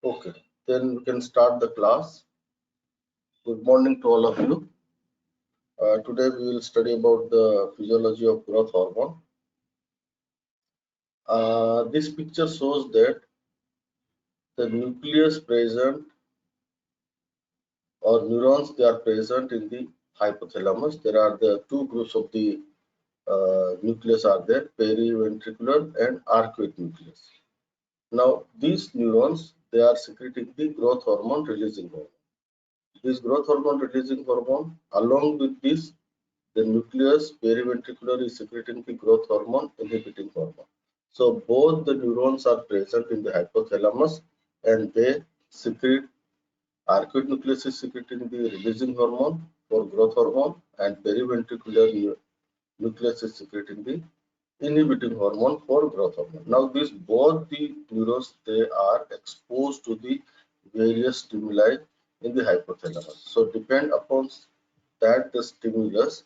Okay, then we can start the class. Good morning to all of you. Today we will study about the physiology of growth hormone. This picture shows that the nucleus present or neurons, they are present in the hypothalamus. There are the two groups of the nucleus are there, periventricular and arcuate nucleus. Now these neurons, they are secreting the growth hormone releasing hormone. This growth hormone releasing hormone, along with this, the nucleus periventricular is secreting the growth hormone inhibiting hormone. So both the neurons are present in the hypothalamus and they secrete. Arcuate nucleus is secreting the releasing hormone for growth hormone, and periventricular nucleus is secreting the inhibiting hormone for growth hormone. Now these both the neurons, they are exposed to the various stimuli in the hypothalamus. So depend upon that the stimulus,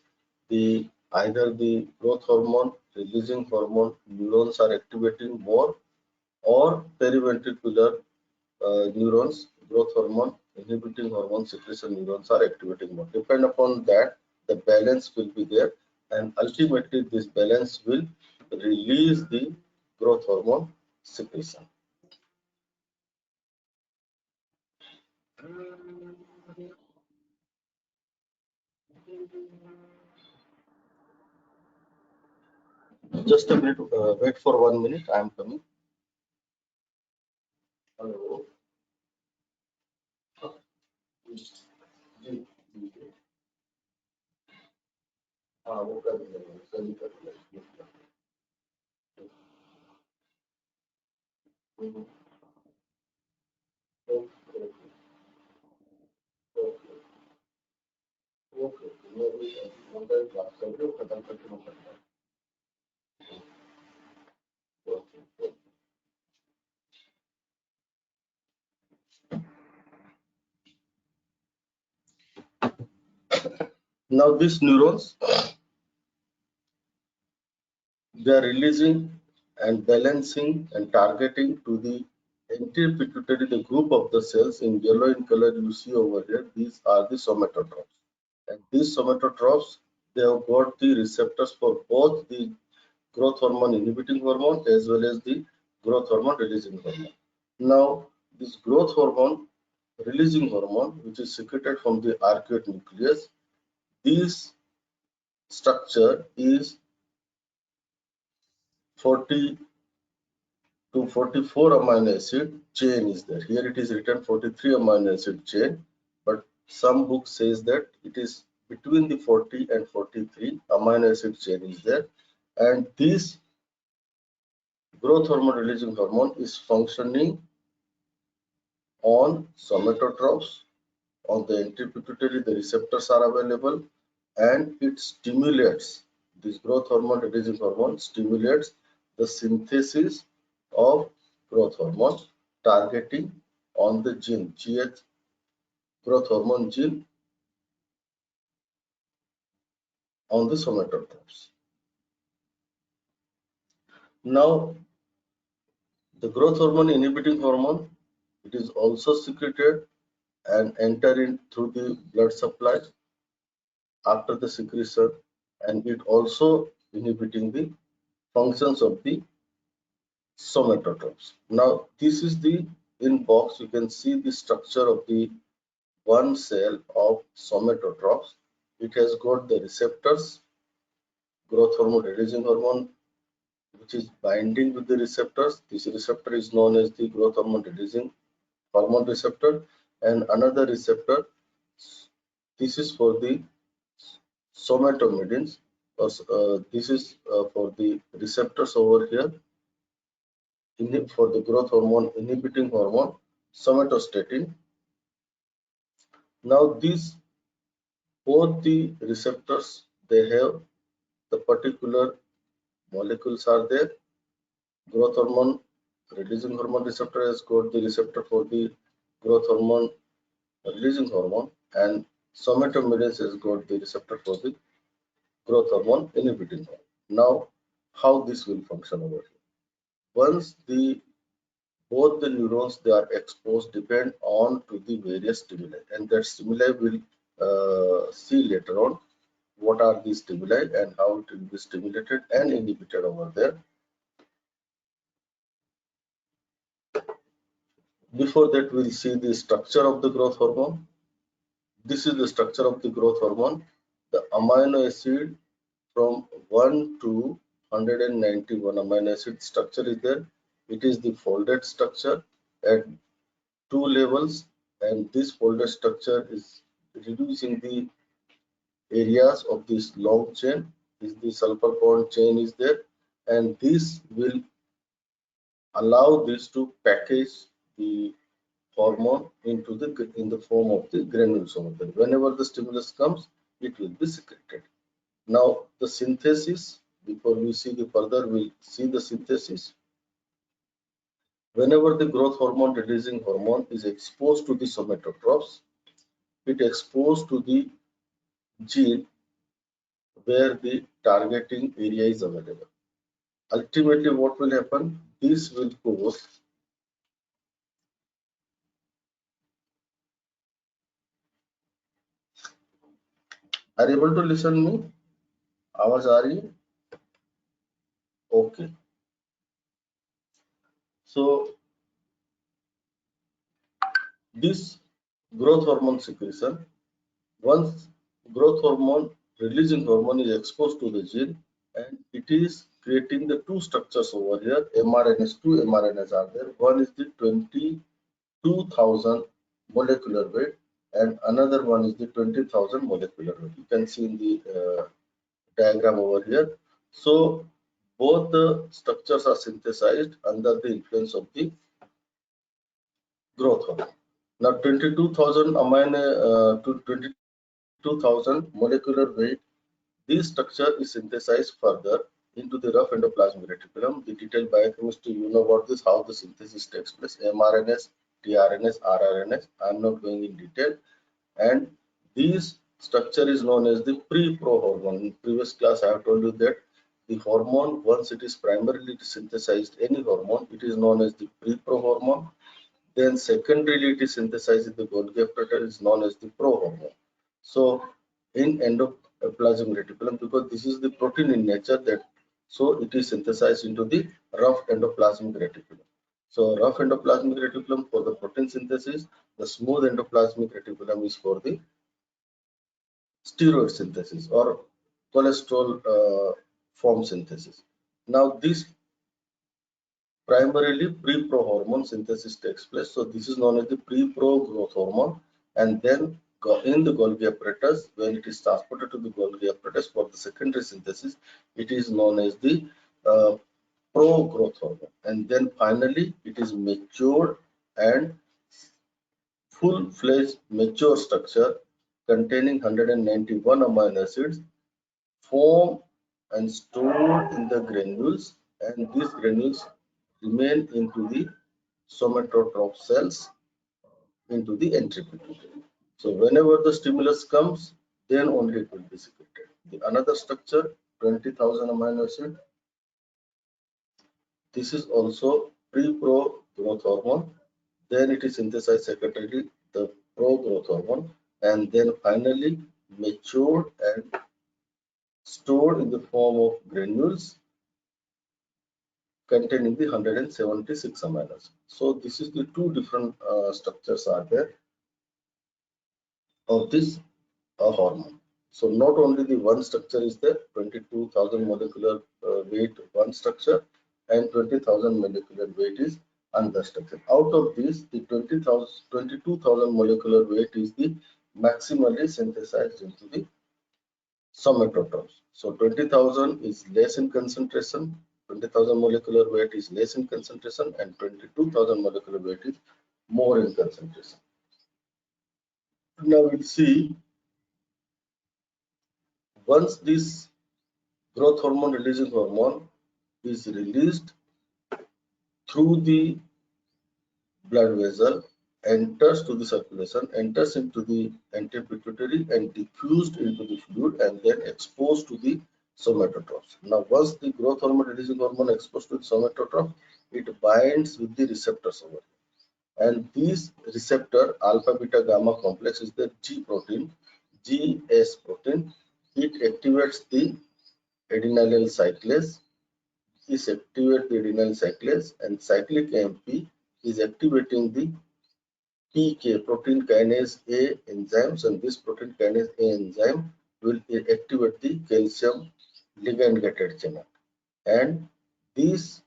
the either the growth hormone releasing hormone neurons are activating more, or periventricular neurons growth hormone inhibiting hormone secretion neurons are activating more. Depend upon that, the balance will be there, and ultimately this balance will release the growth hormone secretion. Just a minute, wait for 1 minute, I am coming. Hello. हाँ वो कर लेंगे, सभी कर लेंगे। Okay, मैं अभी online class कर रही हूँ, खत्म करके मैं करता हूँ। Now these neurons, they are releasing and balancing and targeting to the anterior pituitary, the group of the cells in yellow in color you see over here. These are the somatotrophs, and these somatotrophs, they have got the receptors for both the growth hormone inhibiting hormone as well as the growth hormone releasing hormone. Now this growth hormone releasing hormone, which is secreted from the arcuate nucleus, this structure is 40 to 44 amino acid chain is there. Here it is written 43 amino acid chain, but some book says that it is between the 40 and 43 amino acid chain is there, and this growth hormone releasing hormone is functioning on somatotrophs. On the anterior pituitary, the receptors are available, and it stimulates, this growth hormone releasing hormone stimulates the synthesis of growth hormone targeting on the gene GH, growth hormone gene, on the somatotrophs. Now the growth hormone inhibiting hormone, it is also secreted and enter in through the blood supply after the secretion, and it also inhibiting the functions of the somatotrophs. Now this is the in box, you can see the structure of the one cell of somatotrophs. It has got the receptors, growth hormone releasing hormone, which is binding with the receptors. This receptor is known as the growth hormone releasing hormone receptor, and another receptor, this is for the somatomedins. This is for the receptors over here for the growth hormone inhibiting hormone somatostatin. Now these both the receptors, they have the particular molecules are there. Growth hormone releasing hormone receptor has got the receptor for the growth hormone releasing hormone, and somatomedins has got the receptor for the growth hormone inhibiting hormone. Now how this will function over here? Once the both the neurons they are exposed depend on to the various stimuli, and that stimuli will see later on what are the stimuli and how it will be stimulated and inhibited over there. Before that, we'll see the structure of the growth hormone. This is the structure of the growth hormone. The amino acid from 1 to 191 amino acid structure is there. It is the folded structure at two levels, and this folded structure is reducing the areas of this long chain. Is the sulfur bond chain is there, and this will allow this to package the hormone into the in the form of the granules over there. Whenever the stimulus comes, it will be secreted. Now the synthesis, before we see the further, we'll see the synthesis. Whenever the growth hormone releasing hormone is exposed to the somatotrophs, it exposed to the gene where the targeting area is available. Ultimately, what will happen? This will cause are you able to listen me? आवाज आ रही है? Okay. So this growth hormone secretion, once growth hormone releasing hormone is exposed to the gene, and it is creating the two structures over here. mRNAs, two mRNAs are there. One is the 22,000 molecular weight, and another one is the 20,000 molecular weight. You can see in the diagram over here. So both the structures are synthesized under the influence of the growth hormone. Now 22,000 amino to 22,000 molecular weight, this structure is synthesized further into the rough endoplasmic reticulum. The detailed biochemistry, you know about this, how the synthesis takes place, mRNAs, tRNAs, rRNAs. I am not going in detail. And this structure is known as the pre-pro hormone. In previous class, I have told you that the hormone, once it is primarily synthesized, any hormone, it is known as the pre-pro hormone. Then secondarily, it is synthesized in the Golgi apparatus, is known as the pro hormone. So in endoplasmic reticulum, because this is the protein in nature, that so it is synthesized into the rough endoplasmic reticulum. So rough endoplasmic reticulum for the protein synthesis, the smooth endoplasmic reticulum is for the steroid synthesis or cholesterol form synthesis. Now this primarily pre-pro hormone synthesis takes place. So this is known as the pre-pro growth hormone, and then in the Golgi apparatus, when it is transported to the Golgi apparatus for the secondary synthesis, it is known as the pro growth hormone, and then finally it is matured and full-fledged mature structure containing 191 amino acids formed and stored in the granules, and these granules remain into the somatotroph cells into the entry pituitary. So whenever the stimulus comes, then only it will be secreted. The another structure, 20,000 amino acid. This is also pre-pro growth hormone. Then it is synthesized secondarily, the pro growth hormone, and then finally matured and stored in the form of granules containing the 176 amino acids. So this is the two different structures are there of this hormone. So not only the one structure is there, 22,000 molecular weight one structure, and 20,000 molecular weight is another structure. Out of this, the 22,000 molecular weight is the maximally synthesized into the somatotrophs. So 20,000 is less in concentration, 20,000 molecular weight is less in concentration, and 22,000 molecular weight is more in concentration. Now we'll see, once this growth hormone releasing hormone is released through the blood vessel, enters to the circulation, enters into the anteropituitary and diffused into the fluid, and then exposed to the somatotropes. Now, once the growth hormone releasing hormone exposed to the somatotroph, it binds with the receptors over here. And this receptor alpha beta gamma complex is the G protein, GS protein. It activates the adenylyl cyclase. Is activate the adenylyl cyclase, and cyclic AMP is activating the PK, protein kinase A enzymes, and this protein kinase A enzyme will activate the calcium ligand gated channel, and this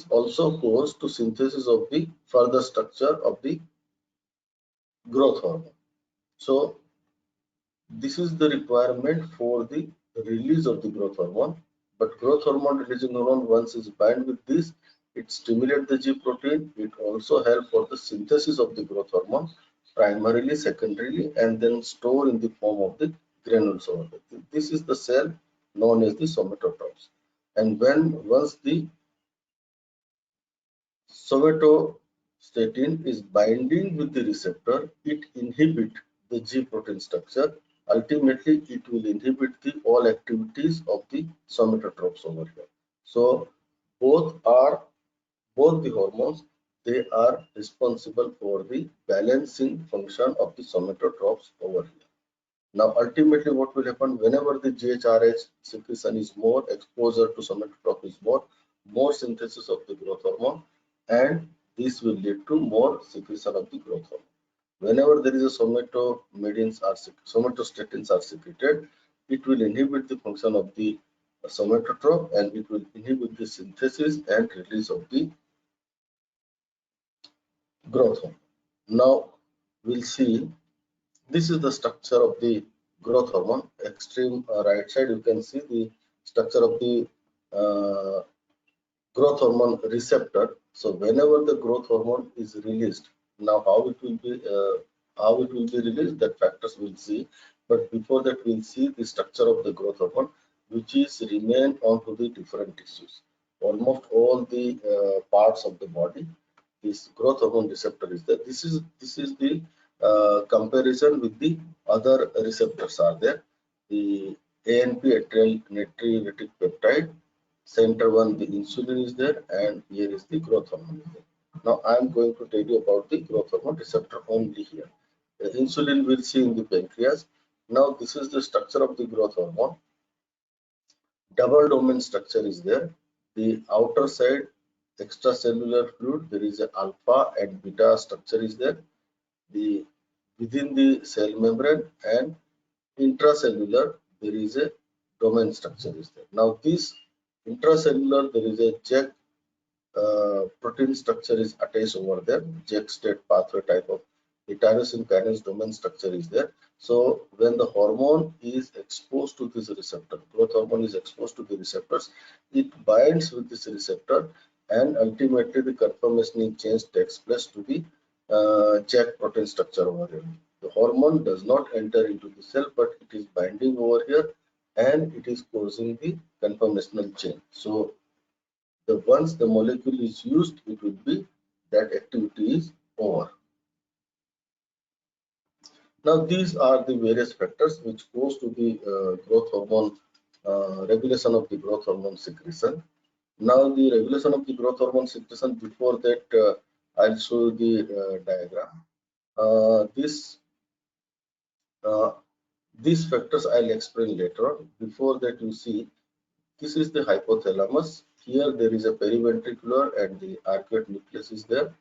also goes to synthesis of the further structure of the growth hormone. So this is the requirement for the release of the growth hormone. But growth hormone releasing hormone, once is bind with this, it stimulates the G protein. It also helps for the synthesis of the growth hormone, primarily, secondarily, and then store in the form of the granules over there. This is the cell known as the somatotrophs. And once the somatostatin is binding with the receptor, it inhibits the G protein structure. Ultimately, it will inhibit the all activities of the somatotrophs over here. So both the hormones, they are responsible for the balancing function of the somatotrophs over here. Now, ultimately, what will happen whenever the GHRH secretion is more, exposure to somatotroph is more synthesis of the growth hormone, and this will lead to more secretion of the growth hormone. Whenever there is a somatostatins are secreted, it will inhibit the function of the somatotroph, and it will inhibit the synthesis and release of the growth hormone. Now, we'll see. This is the structure of the growth hormone. Extreme right side, you can see the structure of the growth hormone receptor. So whenever the growth hormone is released, now how it will be released, that factors we'll see. But before that, we'll see the structure of the growth hormone, which is remain onto the different tissues. Almost all the parts of the body, this growth hormone receptor is there. This is the comparison with the other receptors are there. The ANP, atrial natriuretic peptide. Center one, the insulin is there, and here is the growth hormone is there. Now I am going to tell you about the growth hormone receptor only here. The insulin we'll see in the pancreas. Now this is the structure of the growth hormone. Double domain structure is there. The outer side extracellular fluid, there is a alpha and beta structure is there. The within the cell membrane and intracellular, there is a domain structure is there. Now this intracellular, there is a JAK protein structure is attached over there. JAK state pathway type of the tyrosine kinase domain structure is there. So when the hormone is exposed to this receptor, growth hormone is exposed to the receptors, it binds with this receptor, and ultimately the conformational change takes place to the JAK protein structure over here. The hormone does not enter into the cell, but it is binding over here, and it is causing the conformational change. So once the molecule is used, it will be that activity is over. Now these are the various factors which goes to the growth hormone regulation of the growth hormone secretion. Now the regulation of the growth hormone secretion, before that I'll show you the diagram. These factors I'll explain later on. Before that, you see, this is the hypothalamus. Here there is a periventricular and the arcuate nucleus is there.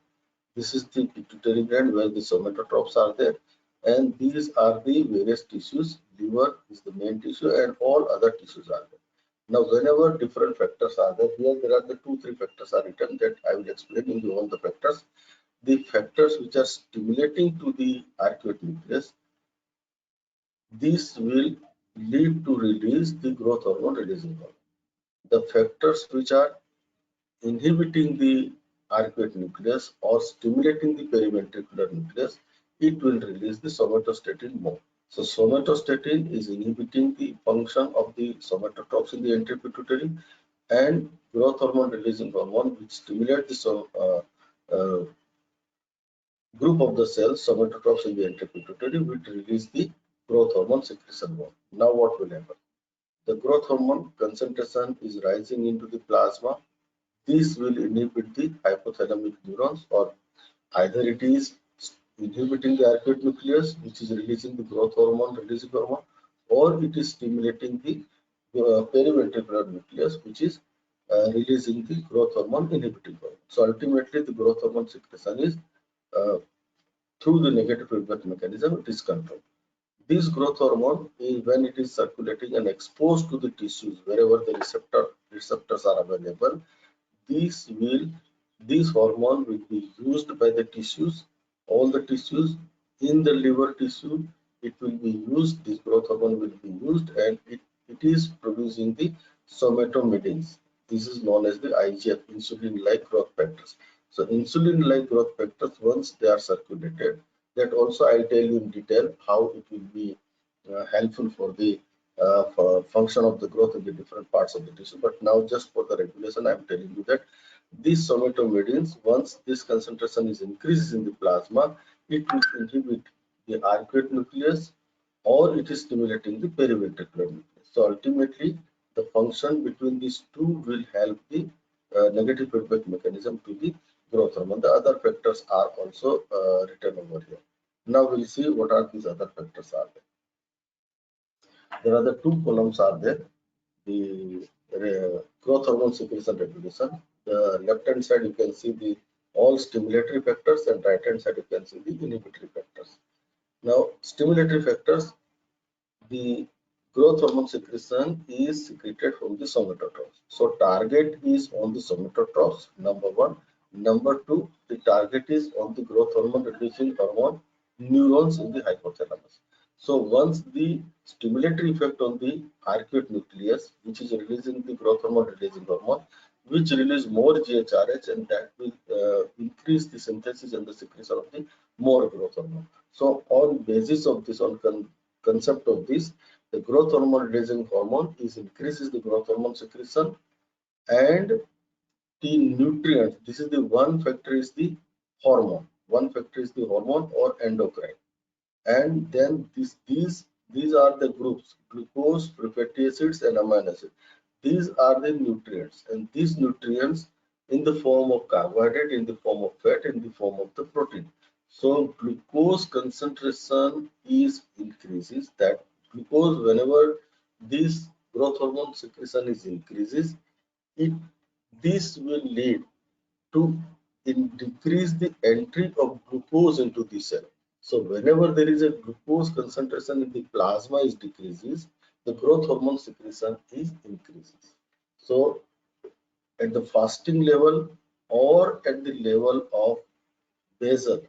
This is the pituitary gland where the somatotrophs are there. And these are the various tissues. Liver is the main tissue, and all other tissues are there. Now, whenever different factors are there, here there are the 2-3 factors are written that I will explain in all the factors. The factors which are stimulating to the arcuate nucleus, this will lead to release the growth hormone releasing hormone. The factors which are inhibiting the arcuate nucleus or stimulating the periventricular nucleus, it will release the somatostatin more. So somatostatin is inhibiting the function of the somatotrophs in the anteropituitary, and growth hormone releasing hormone which stimulates the group of the cells, somatotrophs in the anteropituitary, will release the growth hormone secretion more. Now what will happen? the growth hormone concentration is rising into the plasma. This will inhibit the hypothalamic neurons, or either it is inhibiting the arcuate nucleus, which is releasing the growth hormone, releasing hormone, or it is stimulating the periventricular nucleus, which is releasing the growth hormone, inhibiting hormone. So ultimately, the growth hormone secretion is through the negative feedback mechanism, it is controlled. This growth hormone is when it is circulating and exposed to the tissues wherever the receptors are available. This hormone will be used by the tissues, all the tissues. In the liver tissue, it will be used, this growth hormone will be used, and it is producing the somatomedins. This is known as the IGF, insulin-like growth factors. So insulin-like growth factors, once they are circulated, that also I'll tell you in detail how it will be helpful for the for function of the growth in the different parts of the tissue. But now, just for the regulation, I'm telling you that these somatomedins, once this concentration is increases in the plasma, it will inhibit the arcuate nucleus, or it is stimulating the periventricular nucleus. So ultimately, the function between these two will help the negative feedback mechanism to the growth hormone. The other factors are also written over here. Now we'll see what are these other factors are there. There are the two columns are there. The growth hormone secretion regulation. The left hand side you can see the all stimulatory factors, and right hand side you can see the inhibitory factors. Now stimulatory factors, the growth hormone secretion is secreted from the somatotrophs. So target is on the somatotrophs, number one. Number two, the target is on the growth hormone reducing hormone neurons in the hypothalamus. So once the stimulatory effect on the arcuate nucleus, which is releasing the growth hormone releasing hormone, which release more GHRH, and that will increase the synthesis and the secretion of the more growth hormone. So on basis of this, on concept of this, the growth hormone releasing hormone increases the growth hormone secretion, and the nutrients. This is the one factor is the hormone. One factor is the hormone or endocrine. And then these are the groups: glucose, free fatty acids, and amino acids. These are the nutrients, and these nutrients in the form of carbohydrate, in the form of fat, in the form of the protein. So glucose concentration is increases. That glucose, whenever this growth hormone secretion is increases, this will lead to decrease the entry of glucose into the cell. So whenever there is a glucose concentration in the plasma is decreases, the growth hormone secretion is increases. So at the fasting level or at the level of basal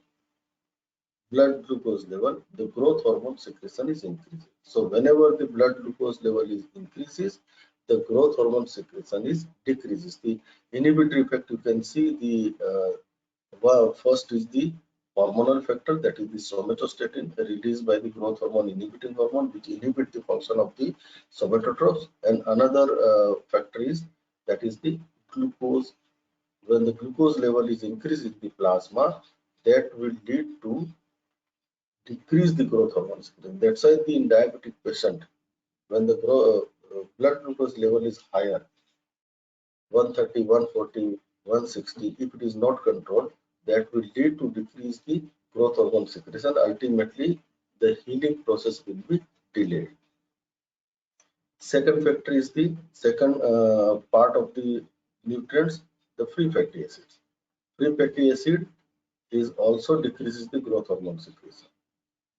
blood glucose level, the growth hormone secretion is increasing. So whenever the blood glucose level is increases, the growth hormone secretion is decreases. The inhibitory effect, you can see the first is the hormonal factor, that is the somatostatin released by the growth hormone inhibiting hormone, which inhibit the function of the somatotrophs. And another factor is that is the glucose. When the glucose level is increased in the plasma, that will lead to decrease the growth hormone secretion. That's why in diabetic patient, when the blood glucose level is higher, 130, 140, 160, if it is not controlled, that will lead to decrease the growth hormone secretion. Ultimately, the healing process will be delayed. Second factor is the second part of the nutrients, the free fatty acids. Free fatty acid is also decreases the growth hormone secretion,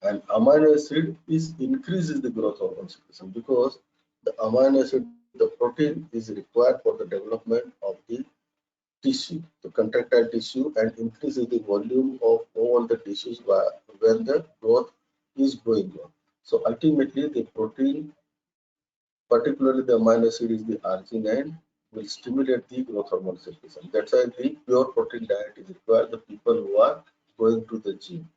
and amino acid increases the growth hormone secretion, because the amino acid, the protein, is required for the development of the tissue, the contractile tissue, and increases the volume of all the tissues when the growth is going on. So ultimately, the protein, particularly the amino acid, is the arginine, will stimulate the growth hormone secretion. That's why the pure protein diet is required, the people who are going to the gym.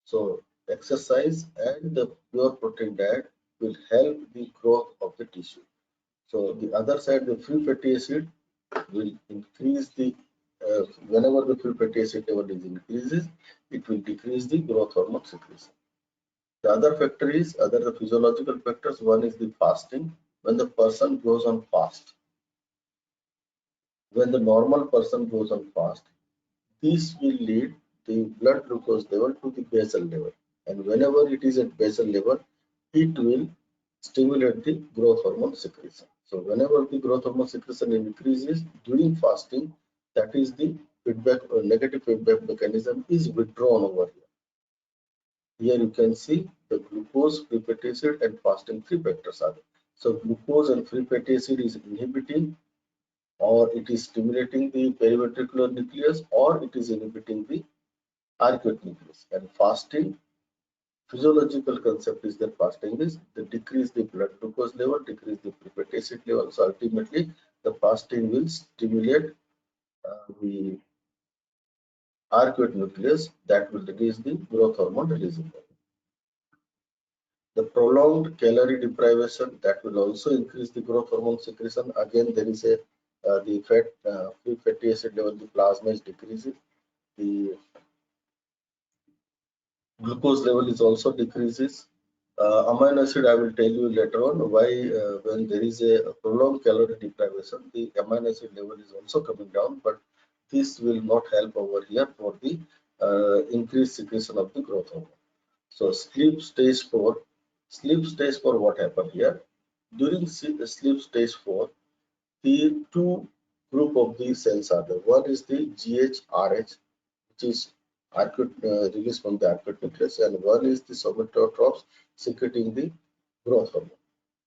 So exercise and the pure protein diet will help the growth of the tissue. So the other side, the free fatty acid will increase the whenever the free fatty acid level is increases, it will decrease the growth hormone secretion. The other factor is other the physiological factors. One is the fasting. when the person goes on fast. When the normal person goes on fast, this will lead the blood glucose level to the basal level. And whenever it is at basal level, it will stimulate the growth hormone secretion. So whenever the growth hormone secretion increases during fasting, that is the feedback or negative feedback mechanism is withdrawn over here. Here you can see the glucose, free fatty acid, and fasting free factors are there. So glucose and free fatty acid is inhibiting, or it is stimulating the periventricular nucleus, or it is inhibiting the arcuate nucleus. And fasting, physiological concept is that fasting is to decrease the blood glucose level, decrease the free fatty acid level. So ultimately, the fasting will stimulate the arcuate nucleus, that will reduce the growth hormone releasing. The prolonged calorie deprivation, that will also increase the growth hormone secretion. Again, there is a the free fatty acid level, the plasma is decreasing. The glucose level is also decreases. Amino acid, I will tell you later on why when there is a prolonged calorie deprivation, the amino acid level is also coming down, but this will not help over here for the increased secretion of the growth hormone. So sleep stage 4, what happened here? During sleep stage 4, the two group of these cells are there. One is the GHRH, which is released from the arcuate nucleus, and one is the somatotrophs secreting the growth hormone.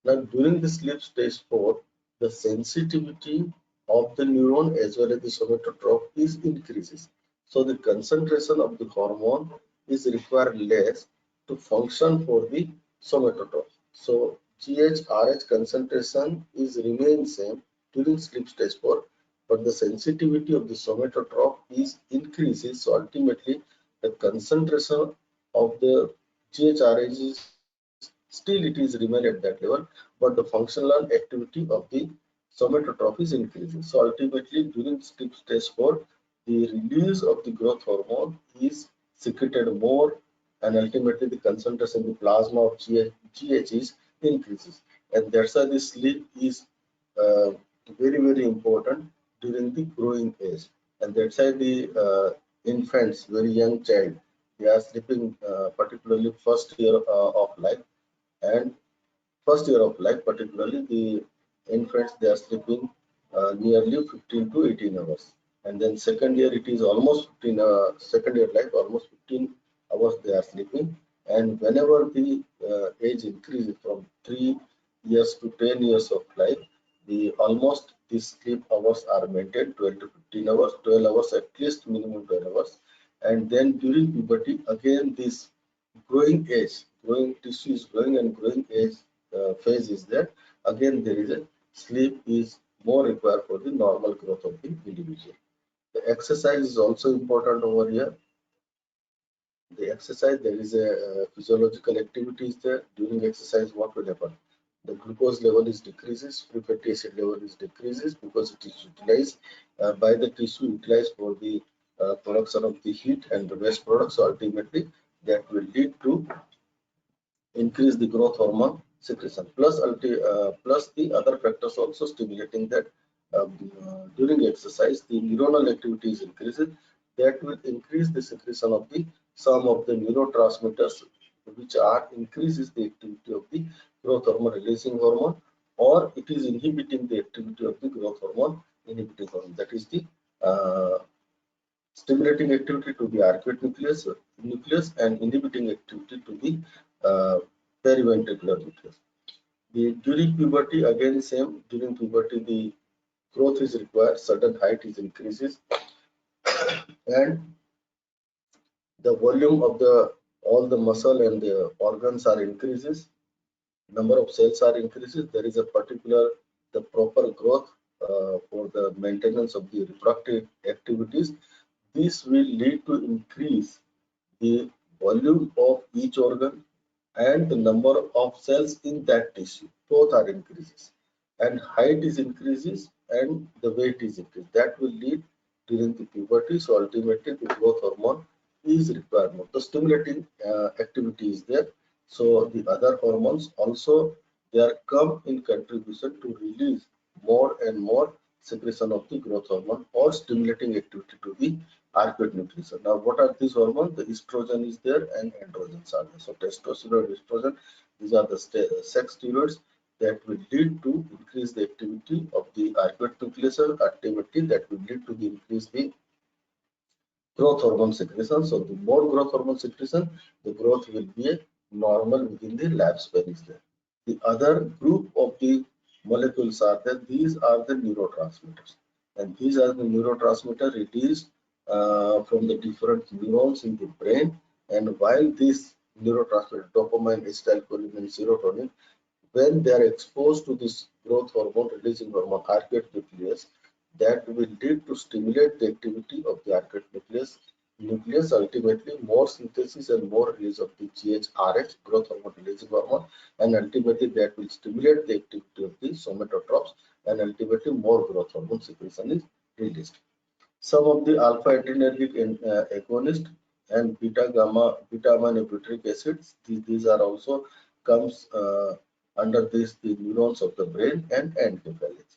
Now, during the sleep stage 4, the sensitivity of the neuron as well as the somatotroph is increases. So the concentration of the hormone is required less to function for the somatotroph. So GHRH concentration is remain same during sleep stage 4, but the sensitivity of the somatotroph is increases. So ultimately, the concentration of the GHRH is still it is remain at that level, but the functional activity of the somatotroph is increasing. So ultimately, during sleep stage 4, the release of the growth hormone is secreted more, and ultimately the concentration in the plasma of GH is increases. And that's why the sleep is very important during the growing age. And that's why the infants, very young child, they are sleeping particularly first year of life. And first year of life, particularly the infants, they are sleeping nearly 15 to 18 hours. And then second year, it is almost 15, second year life, almost 15 hours they are sleeping. And whenever the age increases from 3 years to 10 years of life, the almost the sleep hours are maintained 12 to 15 hours, 12 hours at least, minimum 12 hours. And then during puberty, again this growing age, growing tissue is growing and growing age phase is there. Again, there is a sleep is more required for the normal growth of the individual. The exercise is also important over here. The exercise, there is a physiological activities there. During exercise, what will happen? The glucose level is decreases, free fatty acid level is decreases because it is utilized by the tissue, utilized for the production of the heat and the waste products. So ultimately, that will lead to increase the growth hormone secretion, plus the other factors also stimulating that. During exercise, the neuronal activity is increases, that will increase the secretion of the some of the neurotransmitters, which are increases the activity of the growth hormone releasing hormone, or it is inhibiting the activity of the growth hormone inhibiting hormone, that is the stimulating activity to the arcuate nucleus and inhibiting activity to the periventricular nucleus. During puberty, again same, during puberty the growth is required, sudden height is increases, and the volume of the all the muscle and the organs are increases, number of cells are increases. There is a particular the proper growth for the maintenance of the reproductive activities. This will lead to increase the volume of each organ and the number of cells in that tissue. Both are increases, and height is increases and the weight is increased. That will lead during the puberty. So ultimately, the growth hormone is required more. The stimulating activity is there. So the other hormones also they are come in contribution to release more and more secretion of the growth hormone or stimulating activity to the arcuate nucleus. Now, what are these hormones? The estrogen is there and androgens are there. So, testosterone, estrogen, these are the sex steroids that will lead to increase the activity of the arcuate nucleus, ultimately that will lead to the increase the growth hormone secretion. So the more growth hormone secretion, the growth will be a normal within the lifespan is there. The other group of the molecules are that these are the neurotransmitters, and these are the neurotransmitter released from the different neurons in the brain. And while these neurotransmitter dopamine, acetylcholine, and serotonin, when they are exposed to this growth hormone releasing hormone arcuate nucleus, that will lead to stimulate the activity of the arcuate nucleus, ultimately more synthesis and more release of the GHRH, growth hormone releasing hormone, and ultimately that will stimulate the activity of the somatotrophs, and ultimately more growth hormone secretion is released. Some of the alpha adrenergic agonist and beta aminobutyric acids, these are also comes under this the neurons of the brain and encephalitis.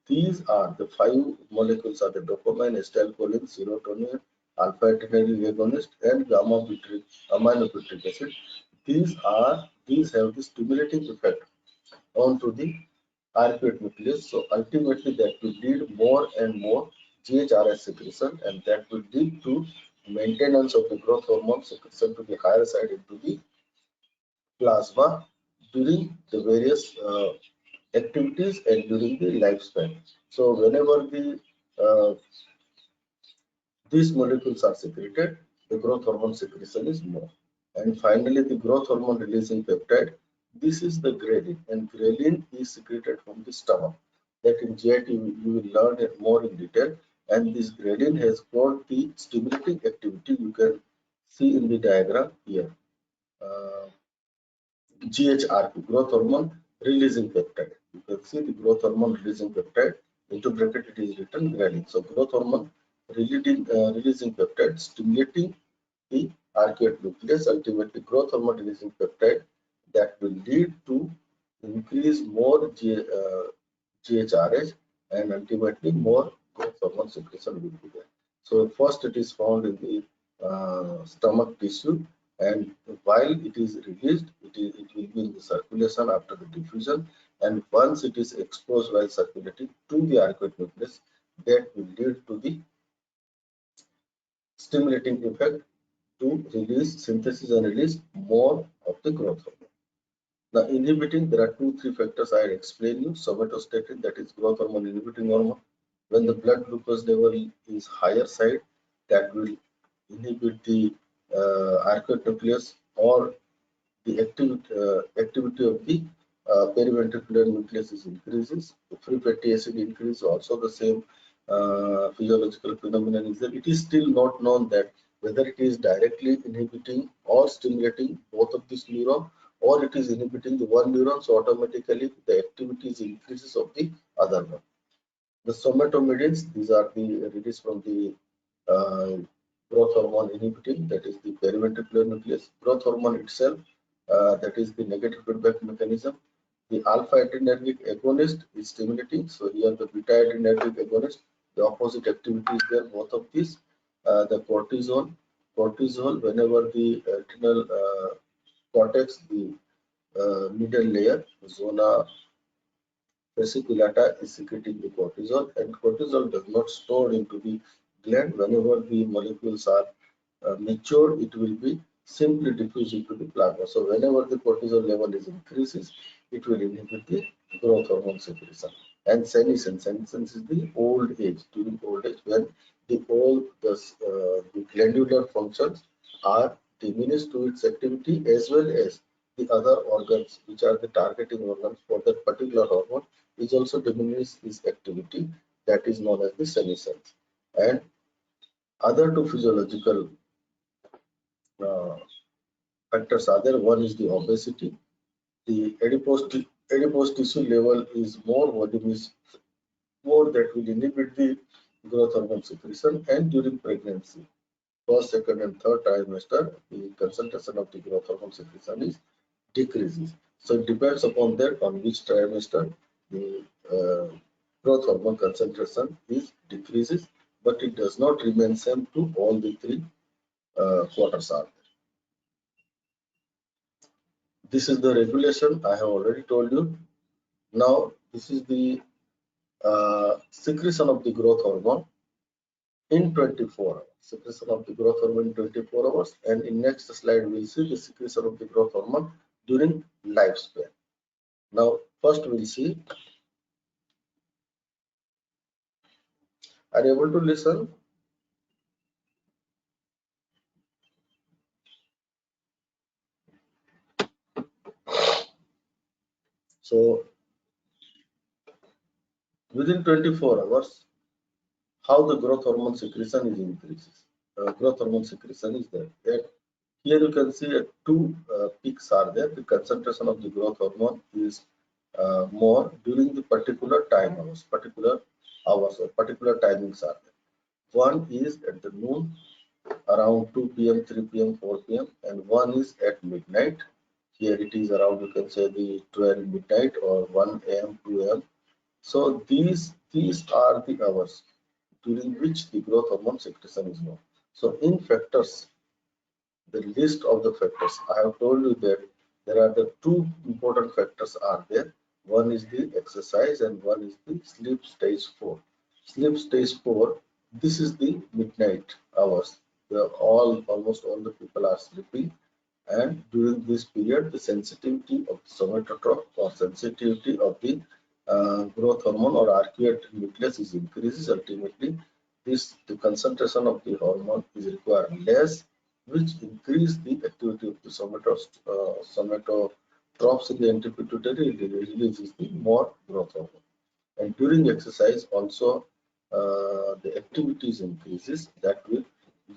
These are the five molecules are the dopamine, acetylcholine, serotonin, alpha adrenergic agonist, and gamma butyric aminobutyric acid. These have the stimulating effect onto the arcuate nucleus. So ultimately that will lead more and more GHRS secretion, and that will lead to maintenance of the growth hormone secretion to the higher side into the plasma during the various activities and during the lifespan. So whenever these molecules are secreted, the growth hormone secretion is more. And finally, the growth hormone releasing peptide. This is the ghrelin, and ghrelin is secreted from the stomach. That in GIT you will learn it more in detail. And this ghrelin has got the stimulating activity. You can see in the diagram here. GHRP, growth hormone releasing peptide. You can see the growth hormone releasing peptide. Into bracket it is written ghrelin. So growth hormone releasing peptide stimulating the arcuate nucleus, ultimately growth hormone releasing peptide that will lead to increase more GHRH, and ultimately more growth hormone secretion will be there. So first it is found in the stomach tissue, and while it is released, it will be in the circulation after the diffusion, and once it is exposed while circulating to the arcuate nucleus, that will lead to the stimulating effect to release, synthesis and release more of the growth hormone. Now, inhibiting, there are 2-3 factors I explain you. Somatostatin, that is growth hormone inhibiting hormone. When the blood glucose level is higher side, that will inhibit the arcuate nucleus, or the activity of the periventricular nucleus is increases. The free fatty acid increase, also the same physiological phenomenon is there. It is still not known that whether it is directly inhibiting or stimulating both of these neurons, or it is inhibiting the one neuron, so automatically the activity is increases of the other one. The somatomedins, these are the release from the growth hormone inhibiting, that is the periventricular nucleus. Growth hormone itself, that is the negative feedback mechanism. The alpha adrenergic agonist is stimulating. So here the beta adrenergic agonist, the opposite activity is there. Both of these, the cortisol, whenever the adrenal cortex, the middle layer, zona fasciculata is secreting the cortisol, and cortisol does not store into the gland. Whenever the molecules are mature, it will be simply diffused into the plasma. So whenever the cortisol level is increases, it will inhibit the growth hormone secretion. And senescence is the old age, during old age, when the glandular functions are diminished to its activity, as well as the other organs which are the targeting organs for that particular hormone is also diminished its activity, that is known as the senescence. And other two physiological factors are there. One is the obesity. The adipose tissue level is more, volume is more, that will inhibit the growth hormone secretion. And during pregnancy, first, second, and third trimester, the concentration of the growth hormone secretion is decreases. So it depends upon that on which trimester the growth hormone concentration is decreases, but it does not remain same to all the three quarters are there. This is the regulation I have already told you. Now this is the secretion of the growth hormone in 24 hours. Secretion of the growth hormone in 24 hours, and in next slide we'll see the secretion of the growth hormone during lifespan. Now first we'll see. Are you able to listen? So within 24 hours, how the growth hormone secretion is increases. Growth hormone secretion is there. Here you can see two peaks are there. The concentration of the growth hormone is more during the particular time hours, particular hours or particular timings are there. One is at the noon around 2 p.m., 3 p.m., 4 p.m. and one is at midnight. Here it is around, you can say, the 12 midnight or 1 a.m., 2 a.m. So these are the hours during which the growth hormone secretion is more. So in factors, the list of the factors, I have told you that there are the two important factors are there. One is the exercise and one is the sleep stage 4. Sleep stage 4, this is the midnight hours. Almost all the people are sleeping, and during this period the sensitivity of the somatotrope or sensitivity of the growth hormone or arcuate nucleus is increases. Ultimately the concentration of the hormone is required less, which increase the activity of the somatotropes in the anti-pituitary, releases the more growth hormone. And during exercise also the activities increases, that will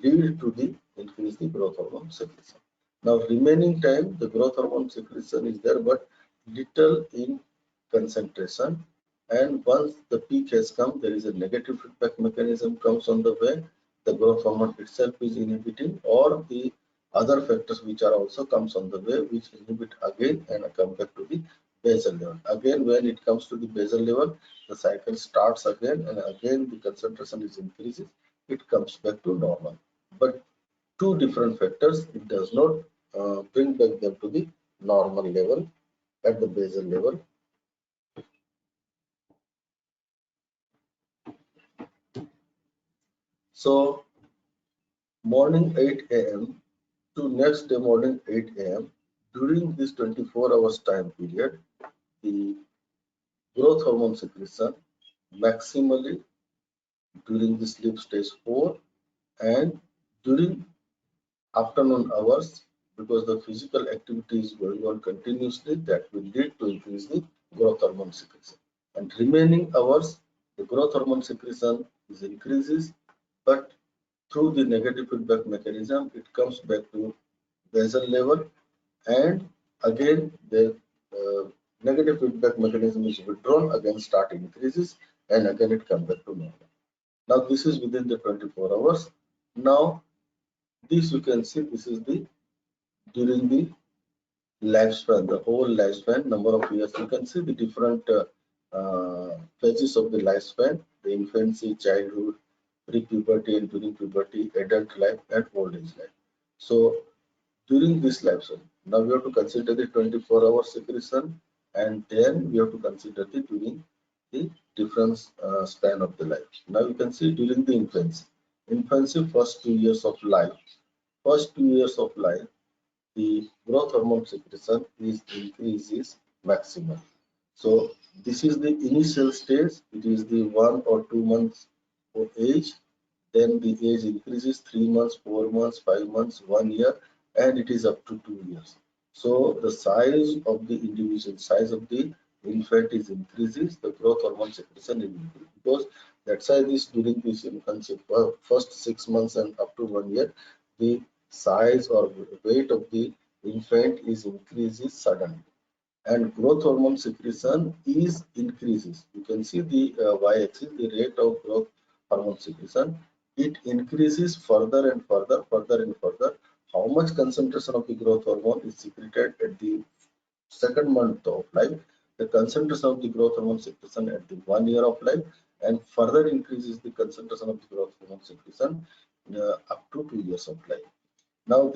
lead to the increase the growth hormone secretion. Now remaining time the growth hormone secretion is there, but little in concentration, and once the peak has come, there is a negative feedback mechanism comes on the way. The growth hormone itself is inhibiting, or the other factors which are also comes on the way, which inhibit again and come back to the basal level. Again, when it comes to the basal level, the cycle starts again, and again the concentration is increases. It comes back to normal. But two different factors, it does not bring back them to the normal level at the basal level. So morning 8 a.m. to next day morning 8 a.m. during this 24 hours time period, the growth hormone secretion maximally during the sleep stage 4 and during afternoon hours, because the physical activity is going on continuously, that will lead to increase the growth hormone secretion. And remaining hours, the growth hormone secretion is increases, but through the negative feedback mechanism, it comes back to basal level, and again the negative feedback mechanism is withdrawn, again start increases, and again it comes back to normal. Now this is within the 24 hours. Now this you can see, this is the during the lifespan, the whole lifespan, number of years. You can see the different phases of the lifespan: the infancy, childhood, pre-puberty, and during puberty, adult life, and old age life. So during this lifespan, now we have to consider the 24-hour secretion, and then we have to consider the during the different span of the life. Now you can see during the infancy, first 2 years of life. First 2 years of life, the growth hormone secretion is increases maximum. So this is the initial stage. It is the 1 or 2 months of age. Then the age increases 3 months, 4 months, 5 months, 1 year, and it is up to 2 years. So the size of the individual, size of the infant is increases. The growth hormone secretion is increases, because that size is during this infancy, first 6 months and up to 1 year, the size or weight of the infant is increases suddenly, and growth hormone secretion is increases. You can see the y-axis, the rate of growth hormone secretion. It increases further and further, further and further. How much concentration of the growth hormone is secreted at the second month of life, the concentration of the growth hormone secretion at the 1 year of life, and further increases the concentration of the growth hormone secretion up to 2 years of life. Now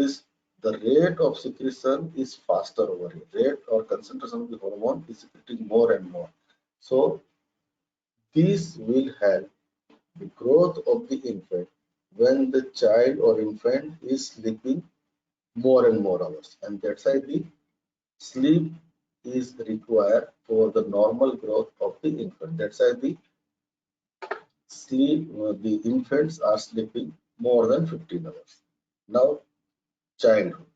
the rate of secretion is faster over here. Rate or concentration of the hormone is secreting more and more. So this will help the growth of the infant when the child or infant is sleeping more and more hours, and that's why the sleep is required for the normal growth of the infant. That's why the infants are sleeping more than 15 hours. Now, childhood.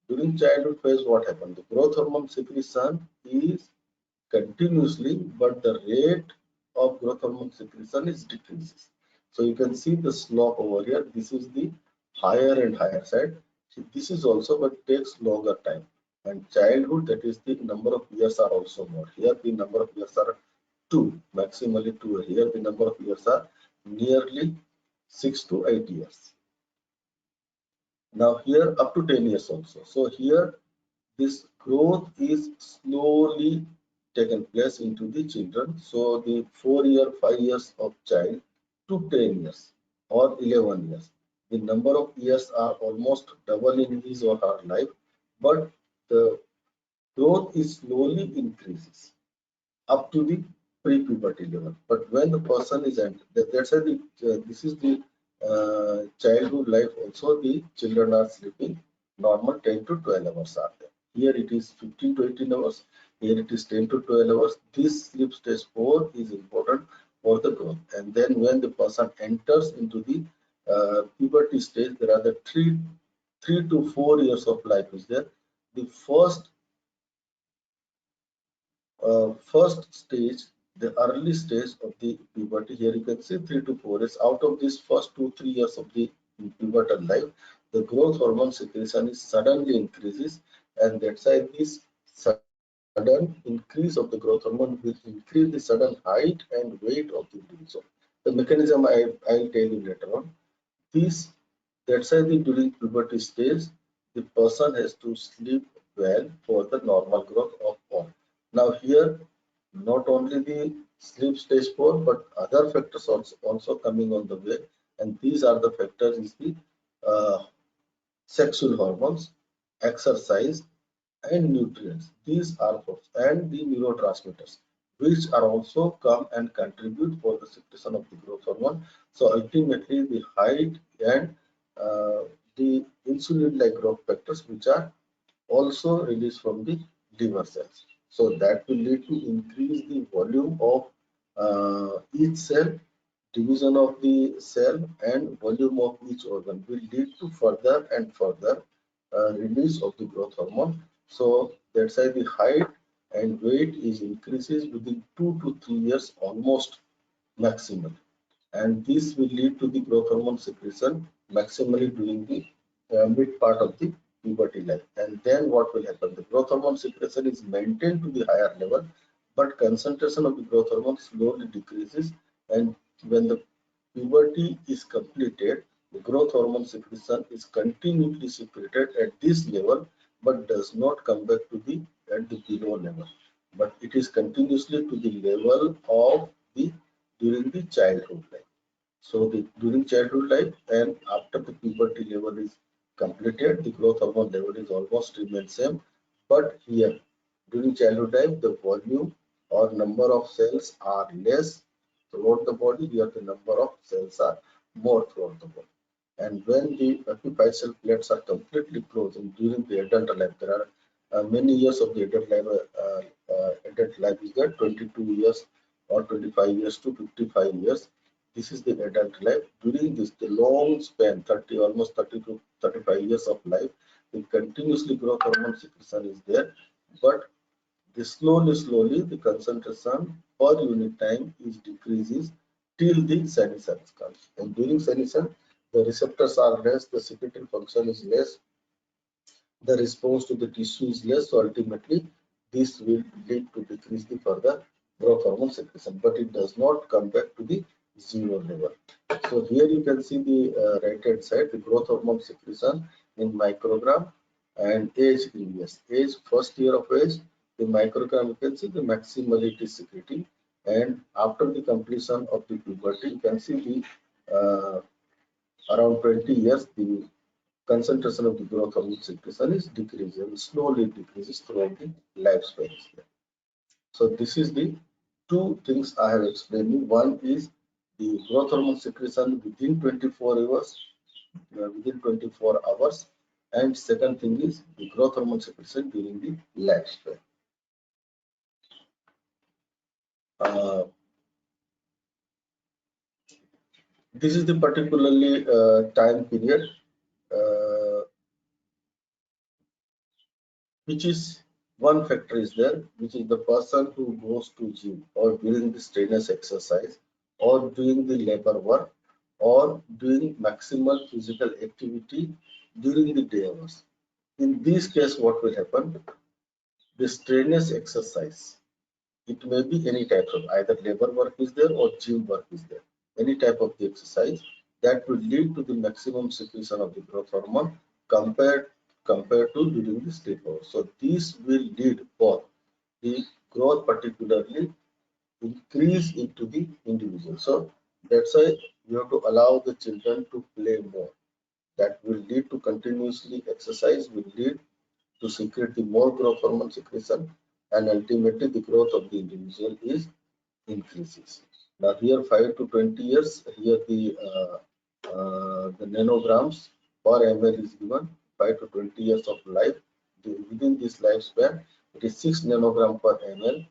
During childhood phase, what happens? The growth hormone secretion is continuously, but the rate of growth hormone secretion is decreases. So you can see the slope over here. This is the higher and higher side. This is also, but takes longer time. And childhood, that is the number of years are also more. Here the number of years are 2, maximally 2. Here the number of years are nearly 6 to 8 years. Now here up to 10 years also. So here this growth is slowly taken place into the children. So the 4 year, 5 years of child to 10 years or 11 years. The number of years are almost double in his or her life, but the growth is slowly increases up to the pre-puberty level. But when the person is at, that's why this is the childhood life also, the children are sleeping normal 10 to 12 hours are there. Here it is 15 to 18 hours. Here it is 10 to 12 hours. This sleep stage 4 is important for the growth. And then when the person enters into the puberty stage, there are the three to 4 years of life is there. The first stage, the early stage of the puberty, here you can see 3 to 4 years. Out of this first 2-3 years of the pubertal life, the growth hormone secretion is suddenly increases, and that's why this sudden increase of the growth hormone will increase the sudden height and weight of the individual. The mechanism I'll tell you later on. That's why during puberty stage, the person has to sleep well for the normal growth of all. Now here, not only the sleep stage 4, but other factors also coming on the way, and these are the factors is the sexual hormones, exercise, and nutrients. These are and the neurotransmitters, which are also come and contribute for the secretion of the growth hormone. So ultimately, the height and the insulin-like growth factors, which are also released from the liver cells. So that will lead to increase the volume of each cell, division of the cell, and volume of each organ will lead to further and further release of the growth hormone. So that's why the height and weight is increases within 2 to 3 years almost maximum, and this will lead to the growth hormone secretion maximally during the mid part of the puberty life. And then what will happen? The growth hormone secretion is maintained to the higher level, but concentration of the growth hormone slowly decreases, and when the puberty is completed, the growth hormone secretion is continuously secreted at this level, but does not come back to the at the below level, but it is continuously to the level of the during the childhood life. So during childhood life and after the puberty level is completed, the growth hormone level is almost remain same. But here during childhood life, the volume or number of cells are less throughout the body. Here the number of cells are more throughout the body. And when the epiphyseal plates are completely closed and during the adult life, there are many years of the adult life is there, 22 years or 25 years to 55 years. This is the adult life. During this, the long span, 30, almost 30 to 35 years of life, the continuously growth hormone secretion is there, but the slowly the concentration per unit time is decreases till the senescence comes. And during senescence, the receptors are less, the secretory function is less, the response to the tissue is less. So ultimately, this will lead to decrease the further growth hormone secretion, but it does not come back to the zero level. So here you can see the right hand side, the growth hormone secretion in microgram and age in years. Age, first year of age, the microgram, you can see the maximally it is secreting, and after the completion of the puberty, you can see the around 20 years, the concentration of the growth hormone secretion is decreasing, slowly decreases throughout the lifespan. So this is the two things I have explained you. One is the growth hormone secretion within 24 hours, and second thing is the growth hormone secretion during the lifespan. This is the particularly time period which is one factor is there, which is the person who goes to gym or doing the strenuous exercise or doing the labor work or doing maximal physical activity during the day hours. In this case, what will happen? The strenuous exercise, it may be any type of either labor work is there or gym work is there. Any type of the exercise that will lead to the maximum secretion of the growth hormone compared to during the sleep hours. So this will lead for the growth particularly increase into the individual. So that's why you have to allow the children to play more. That will lead to continuously exercise, will lead to secrete the more growth hormone secretion, and ultimately the growth of the individual is increases. Now here 5 to 20 years, here the nanograms per ml is given. 5 to 20 years of life, within this lifespan, it is 6 nanogram per ml.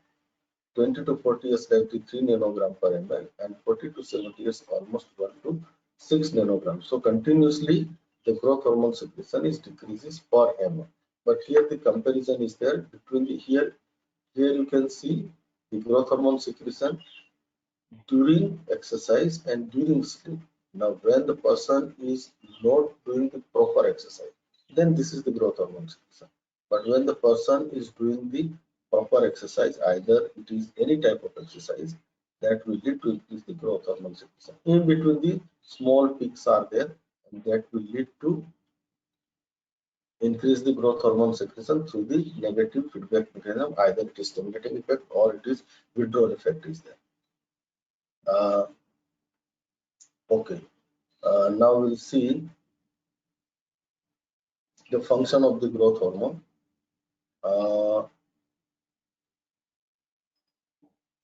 20 to 40 years life, 3 nanogram per ml, and 40 to 70 years almost 1 to 6 nanograms. So continuously the growth hormone secretion is decreases per ml. But here the comparison is there between the here you can see the growth hormone secretion during exercise and during sleep. Now when the person is not doing the proper exercise, then this is the growth hormone secretion. But when the person is doing the proper exercise, either it is any type of exercise, that will lead to increase the growth hormone secretion. In between the small peaks are there, and that will lead to increase the growth hormone secretion through the negative feedback mechanism. Either it is stimulating effect or it is withdrawal effect is there. Okay, now we'll see the function of the growth hormone.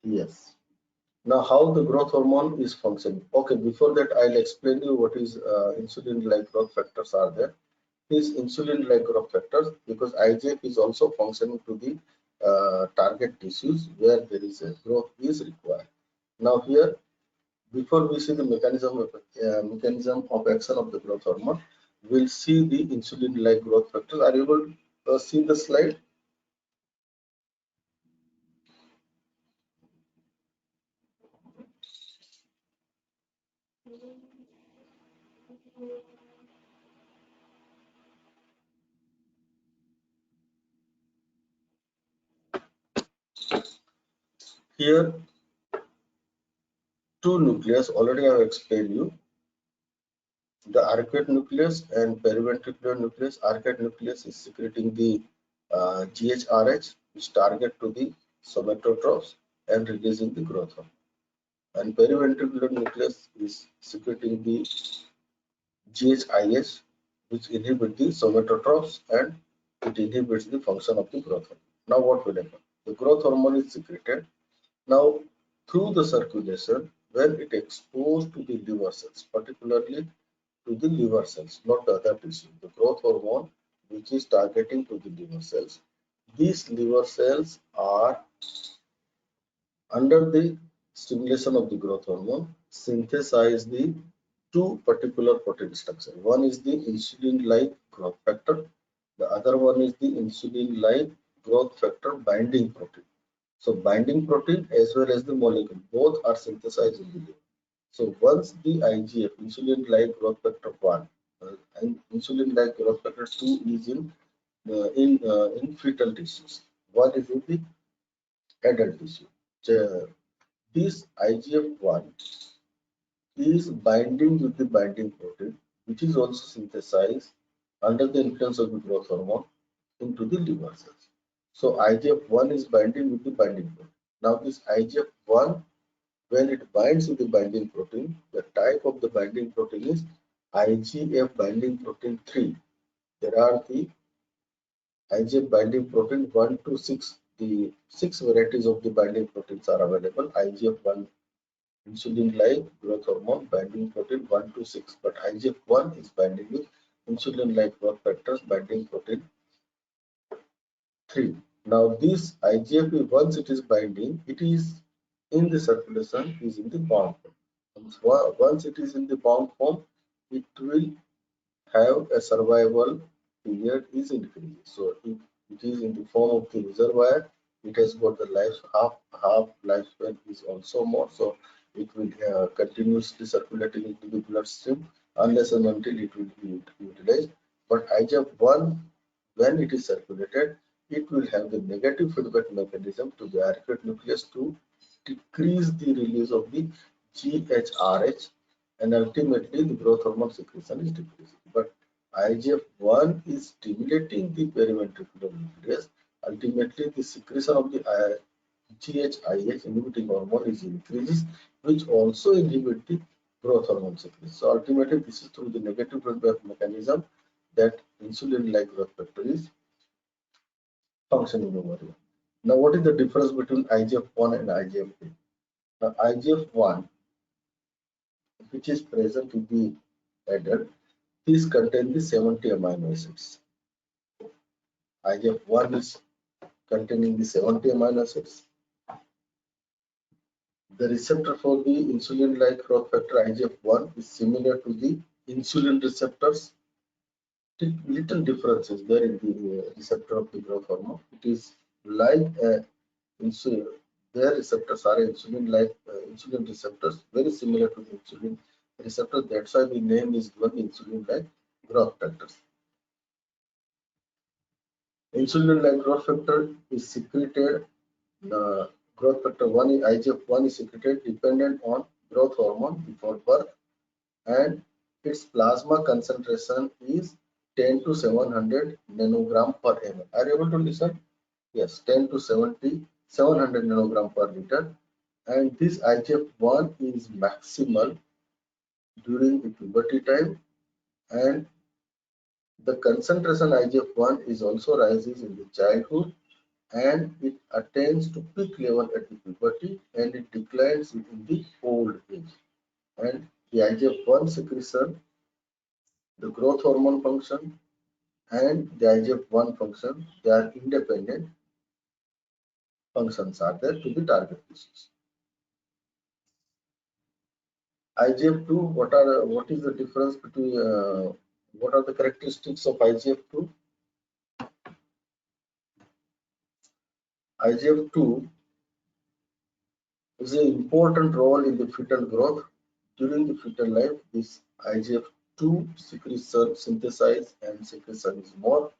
Yes. Now, how the growth hormone is functioning. Okay, before that, I'll explain you what is insulin-like growth factors are there. These insulin-like growth factors, because IGF is also functioning to the target tissues where there is a growth is required. Now here, before we see the mechanism of action of the growth hormone, we'll see the insulin-like growth factors. Are you able to see the slide? Here, two nucleus already I have explained you. The arcuate nucleus and periventricular nucleus. Arcuate nucleus is secreting the GHRH, which target to the somatotrophs and releasing the growth hormone. And periventricular nucleus is secreting the GHIS, which inhibit the somatotrophs and it inhibits the function of the growth hormone. Now what will happen? The growth hormone is secreted. Now through the circulation, when it exposed to the liver cells, particularly to the liver cells, not the other tissue. The growth hormone, which is targeting to the liver cells. These liver cells are under the stimulation of the growth hormone, synthesize the two particular protein structure. One is the insulin-like growth factor. The other one is the insulin-like growth factor binding protein. So binding protein as well as the molecule, both are synthesized in the liver. So once the IGF, insulin-like growth factor 1, and insulin-like growth factor 2 is in fetal tissues, one is in the adult tissue. This IGF-1 is binding with the binding protein, which is also synthesized under the influence of the growth hormone into the liver cells. So IGF-1 is binding with the binding protein. Now this IGF-1, when it binds with the binding protein, the type of the binding protein is IGF binding protein 3. There are the IGF binding protein 1 to 6. The 6 varieties of the binding proteins are available. IGF-1 insulin-like growth hormone binding protein 1 to 6, but IGF-1 is binding with insulin-like growth factors binding protein 3. Now this IGF, once it is binding, it is in the circulation, is in the bound form. Once it is in the bound form, it will have a survival period is increased. So if it is in the form of the reservoir, it has got the half lifespan is also more. So it will continuously circulating into the bloodstream unless and until it will be utilized. But IGF-1, when it is circulated, it will have the negative feedback mechanism to the arcuate nucleus to decrease the release of the GHRH, and ultimately the growth hormone secretion is decreasing. But IGF-1 is stimulating the periventricular nucleus. Ultimately, the secretion of the GHIH inhibiting hormone is increases, which also inhibit the growth hormone secretion. So ultimately, this is through the negative feedback mechanism that insulin-like growth factor is functioning over here. Now, what is the difference between IGF-1 and IGF-2? Now, IGF-1, which is present in the adult, this contains the 70 amino acids. IGF-1 is containing the 70 amino acids. The receptor for the insulin-like growth factor IGF-1 is similar to the insulin receptors. Little differences there in the receptor of the growth hormone. It is like insulin. Their receptors are insulin-like insulin receptors, very similar to the insulin receptor. That's why the name is given insulin-like growth factors. Insulin-like growth factor is secreted. Growth factor 1, IGF-1 is secreted dependent on growth hormone before birth, and its plasma concentration is 10 to 700 nanogram per ml. Are you able to listen? Yes, 10 to 700 nanogram per liter. And this IGF-1 is maximal during the puberty time, and the concentration IGF-1 is also rises in the childhood, and it attains to peak level at the puberty, and it declines in the old age. And the IGF-1 secretion, the growth hormone function, and the IGF-1 function, they are independent functions are there to the target tissues. IGF-2, what is the difference between what are the characteristics of IGF-2? IGF-2 is an important role in the fetal growth. During the fetal life, this IGF-2 secretion synthesized and secretion is more.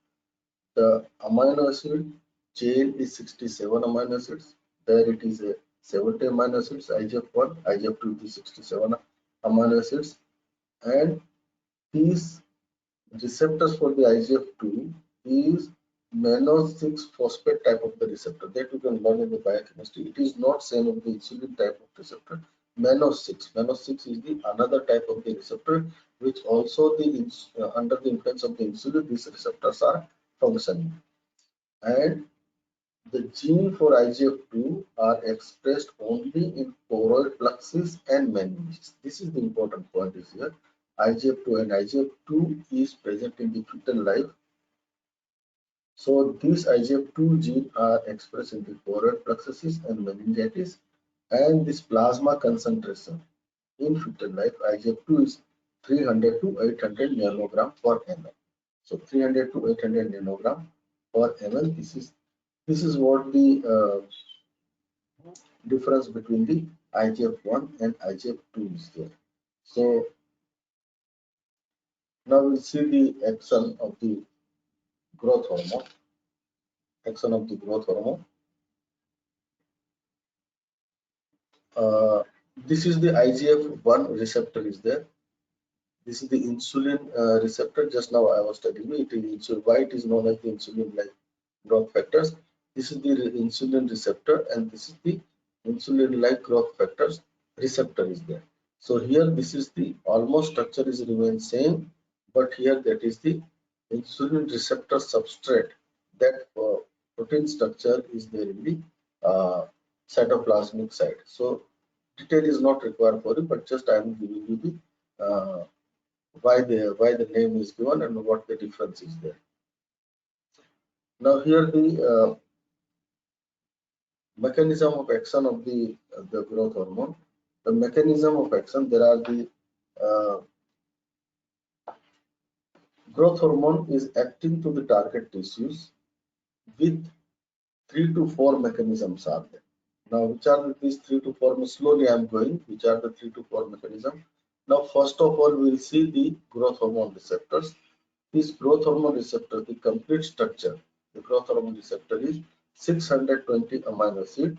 The amino acid chain is 67 amino acids. There it is a 70 amino acids, IGF-1, IGF-2 is 67 amino acids, and these receptors for the IGF-2 is mannose-6 phosphate type of the receptor that you can learn in the biochemistry. It is not same of the insulin type of receptor. Mannose-6 is the another type of the receptor, which also the under the influence of the insulin, these receptors are functioning. And the gene for IGF-2 are expressed only in choroid plexus and meninges. This is the important point is here. IGF-2 and IGF-2 is present in the fetal life. So these IGF-2 gene are expressed in the choroid plexus and meningitis, and this plasma concentration in fetal life, IGF-2 is 300 to 800 nanogram per ml. So 300 to 800 nanogram per ml. This is what the difference between the IGF-1 and IGF-2 is there. So now we'll see the action of the growth hormone. Action of the growth hormone. This is the IGF-1 receptor is there. This is the insulin receptor. Just now I was telling you it is insulin. Why it is known as the insulin-like growth factors? This is the insulin receptor, and this is the insulin-like growth factors receptor is there. So here this is the almost structure is remain same, but here that is the insulin receptor substrate. That protein structure is there in the cytoplasmic side. So detail is not required for it, but just I am giving you the why the name is given and what the difference is there. Now here the mechanism of action of the growth hormone. The mechanism of action, there are the growth hormone is acting to the target tissues with 3 to 4 mechanisms are there. Now, which are these 3 to 4? Slowly I am going. Which are the 3 to 4 mechanisms? Now, first of all, we will see the growth hormone receptors. This growth hormone receptor, the complete structure, the growth hormone receptor is 620 amino acid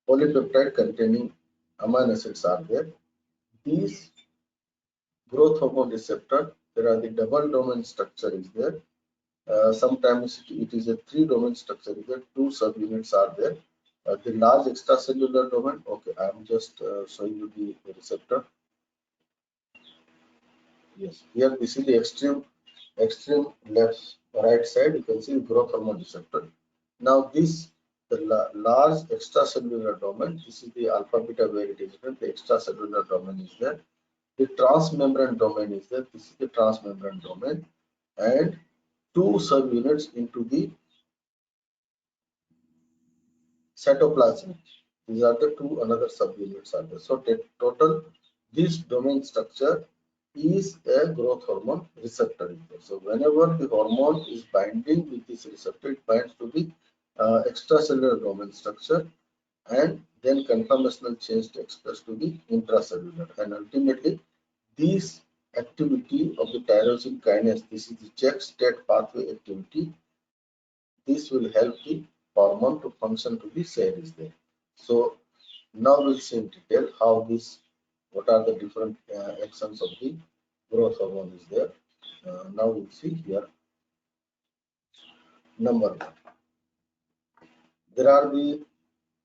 polypeptide containing amino acids are there. These growth hormone receptor, there are the double domain structure is there. Sometimes it is a 3 domain structure is there. 2 subunits are there. The large extracellular domain. Okay, I am just showing you the receptor. Yes, here this is the extreme left right side. You can see growth hormone receptor. Now this the large extracellular domain. This is the alpha beta where it is written. The extracellular domain is there. The transmembrane domain is there. This is the transmembrane domain, and 2 subunits into the cytoplasm. These are the 2 another subunits are there. So total this domain structure is a growth hormone receptor. So whenever the hormone is binding with this receptor, it binds to the extracellular domain structure, and then conformational change takes place to the intracellular, and ultimately this activity of the tyrosine kinase, this is the check state pathway activity. This will help the hormone to function to the cell is there. So now we'll see in detail how this, what are the different actions of the growth hormone is there. Now we'll see here. Number 1, there are the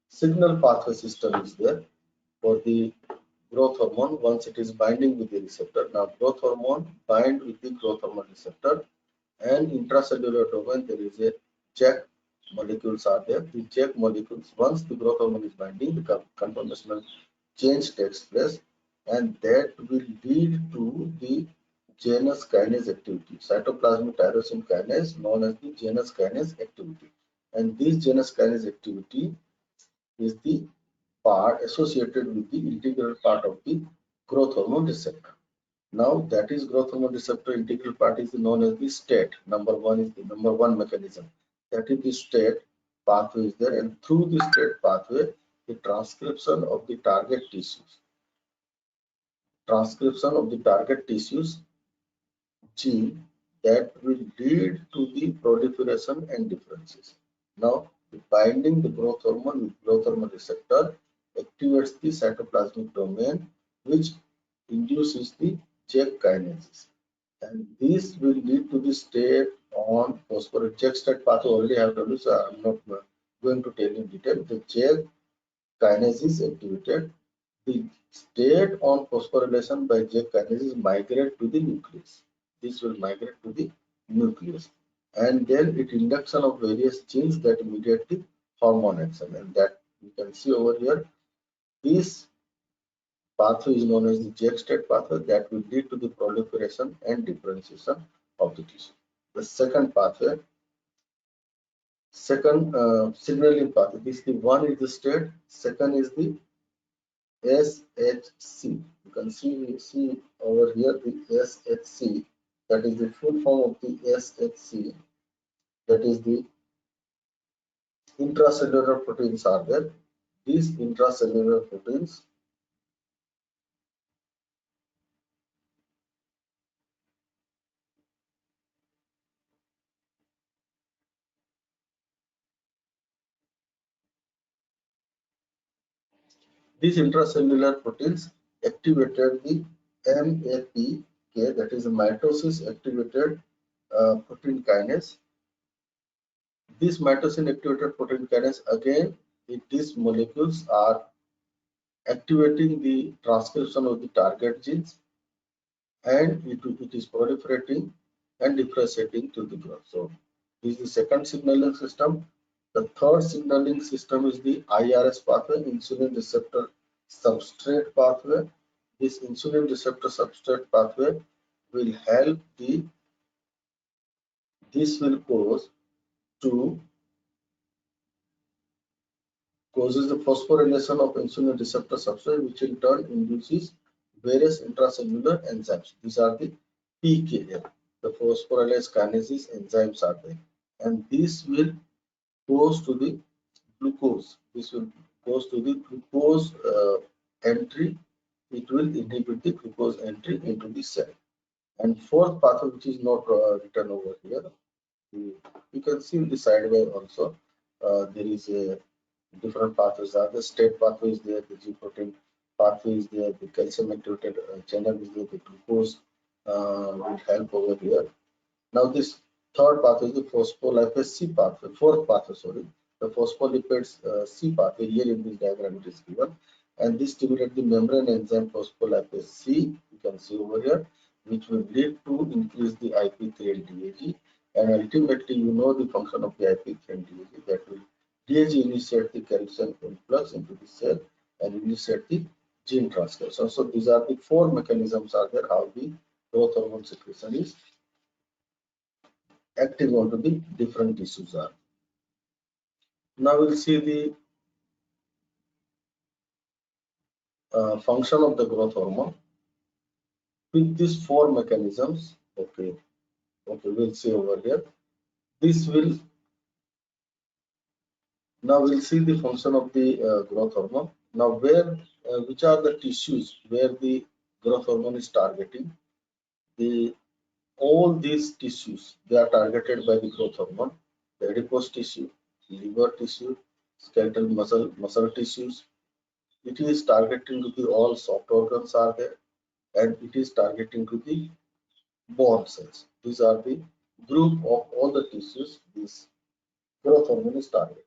signal pathway system is there for the growth hormone once it is binding with the receptor. Now growth hormone bind with the growth hormone receptor, and intracellular domain there is a JAK molecules are there. The JAK molecules, once the growth hormone is binding, the conformational change takes place, and that will lead to the Janus kinase activity, cytoplasmic tyrosine kinase known as the Janus kinase activity. And this Janus kinase activity is the part associated with the integral part of the growth hormone receptor. Now that is growth hormone receptor integral part is known as the state. Number 1 is the number 1 mechanism. That is the state pathway is there, and through the state pathway, the transcription of the target tissues. Transcription of the target tissues gene that will lead to the proliferation and differences. Now, binding the growth hormone with growth hormone receptor activates the cytoplasmic domain, which induces the JAK kinases, and this will lead to the state on phosphorylation. JAK state pathway already have told you, so I'm not going to tell you in detail. The JAK kinase is activated. The state on phosphorylation by JAK kinases migrate to the nucleus. This will migrate to the nucleus, and then it induction of various genes that mediate the hormone action, and that you can see over here. This pathway is known as the JAK state pathway that will lead to the proliferation and differentiation of the tissue. The second pathway, signaling pathway. This the one is the state, second is the SHC. You can see over here the SHC, that is the full form of the SHC, that is the intracellular proteins are there. These intracellular proteins These intracellular proteins activated the MAPK, that is a mitosis activated protein kinase, This mitosin activated protein kinase, again, these molecules are activating the transcription of the target genes, and it is proliferating and differentiating to the growth. So this is the second signaling system. The third signaling system is the IRS pathway, insulin receptor substrate pathway. This insulin receptor substrate pathway will help this will to causes the phosphorylation of insulin receptor substrate, which in turn induces various intracellular enzymes. These are the PKM, the phosphorylase kinases enzymes are there, and this will goes to the glucose. This will goes to the glucose entry. It will inhibit the glucose entry into the cell. And fourth pathway, which is not written over here, you can see in the sideway also. There is a different pathways are the state pathway is there, the G protein pathway is there, the calcium activated channel is there, the glucose will help over here. Now this third pathway is the phospholipase C pathway, fourth pathway, sorry, the phospholipids C pathway. Here in this diagram it is given, and this stimulates the membrane enzyme phospholipase C, you can see over here, which will lead to increase the IP3 and DAG, and ultimately you know the function of the IP3 and DAG, that will DAG initiate the calcium influx into the cell and initiate the gene transcription. So these are the four mechanisms are there how the growth hormone secretion is acting onto the different tissues are. Now we'll see the function of the growth hormone with these four mechanisms. Okay, we'll see over here. This will now we'll see the function of the growth hormone. Now which are the tissues where the growth hormone is targeting? All these tissues, they are targeted by the growth hormone. The adipose tissue, liver tissue, skeletal muscle tissues. It is targeting to the all soft organs are there, and it is targeting to the bone cells. These are the group of all the tissues this growth hormone is targeting.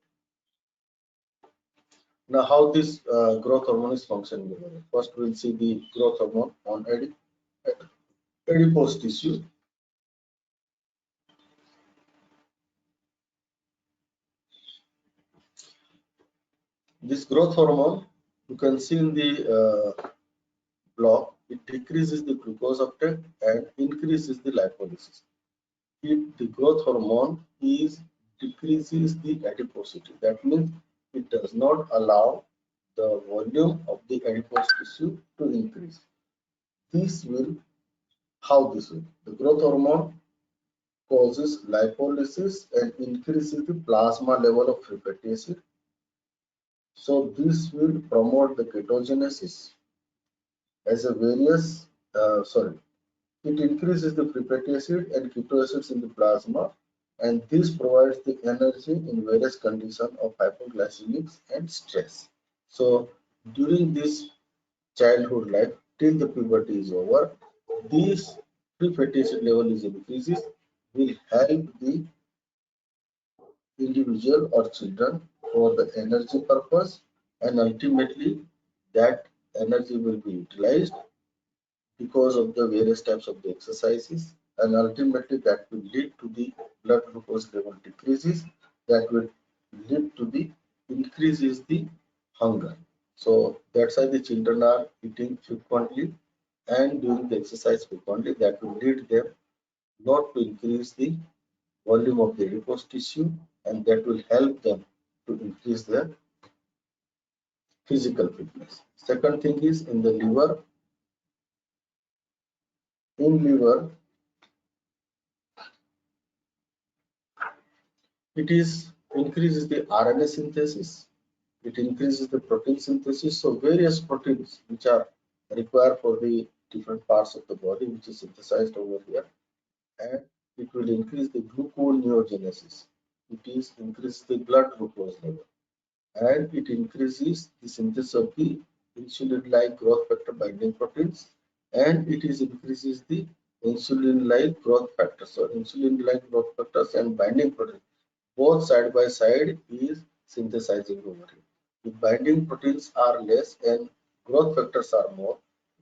Now, how this growth hormone is functioning? First, we'll see the growth hormone on adipose tissue. This growth hormone, you can see in the block, it decreases the glucose uptake and increases the lipolysis. The growth hormone decreases the adiposity. That means it does not allow the volume of the adipose tissue to increase. How this will? The growth hormone causes lipolysis and increases the plasma level of free fatty acid. So this will promote the ketogenesis as a it increases the free fatty acid and keto acids in the plasma, and this provides the energy in various conditions of hypoglycemics and stress. So during this childhood life till the puberty is over, this free fatty acid level is increases will help the individual or children for the energy purpose, and ultimately that energy will be utilized because of the various types of the exercises, and ultimately that will lead to the blood glucose level decreases, that will lead to the increases the hunger. So that's why the children are eating frequently and doing the exercise frequently. That will lead them not to increase the volume of the adipose tissue, and that will help them to increase their physical fitness. Second thing is in the liver. In liver, it increases the RNA synthesis, it increases the protein synthesis. So various proteins which are required for the different parts of the body, which is synthesized over here, and it will increase the gluconeogenesis. It is increase the blood glucose level, and it increases the synthesis of the insulin-like growth factor binding proteins, and it is increases the insulin-like growth factors. So insulin-like growth factors and binding proteins, both side by side is synthesizing over here. If binding proteins are less and growth factors are more,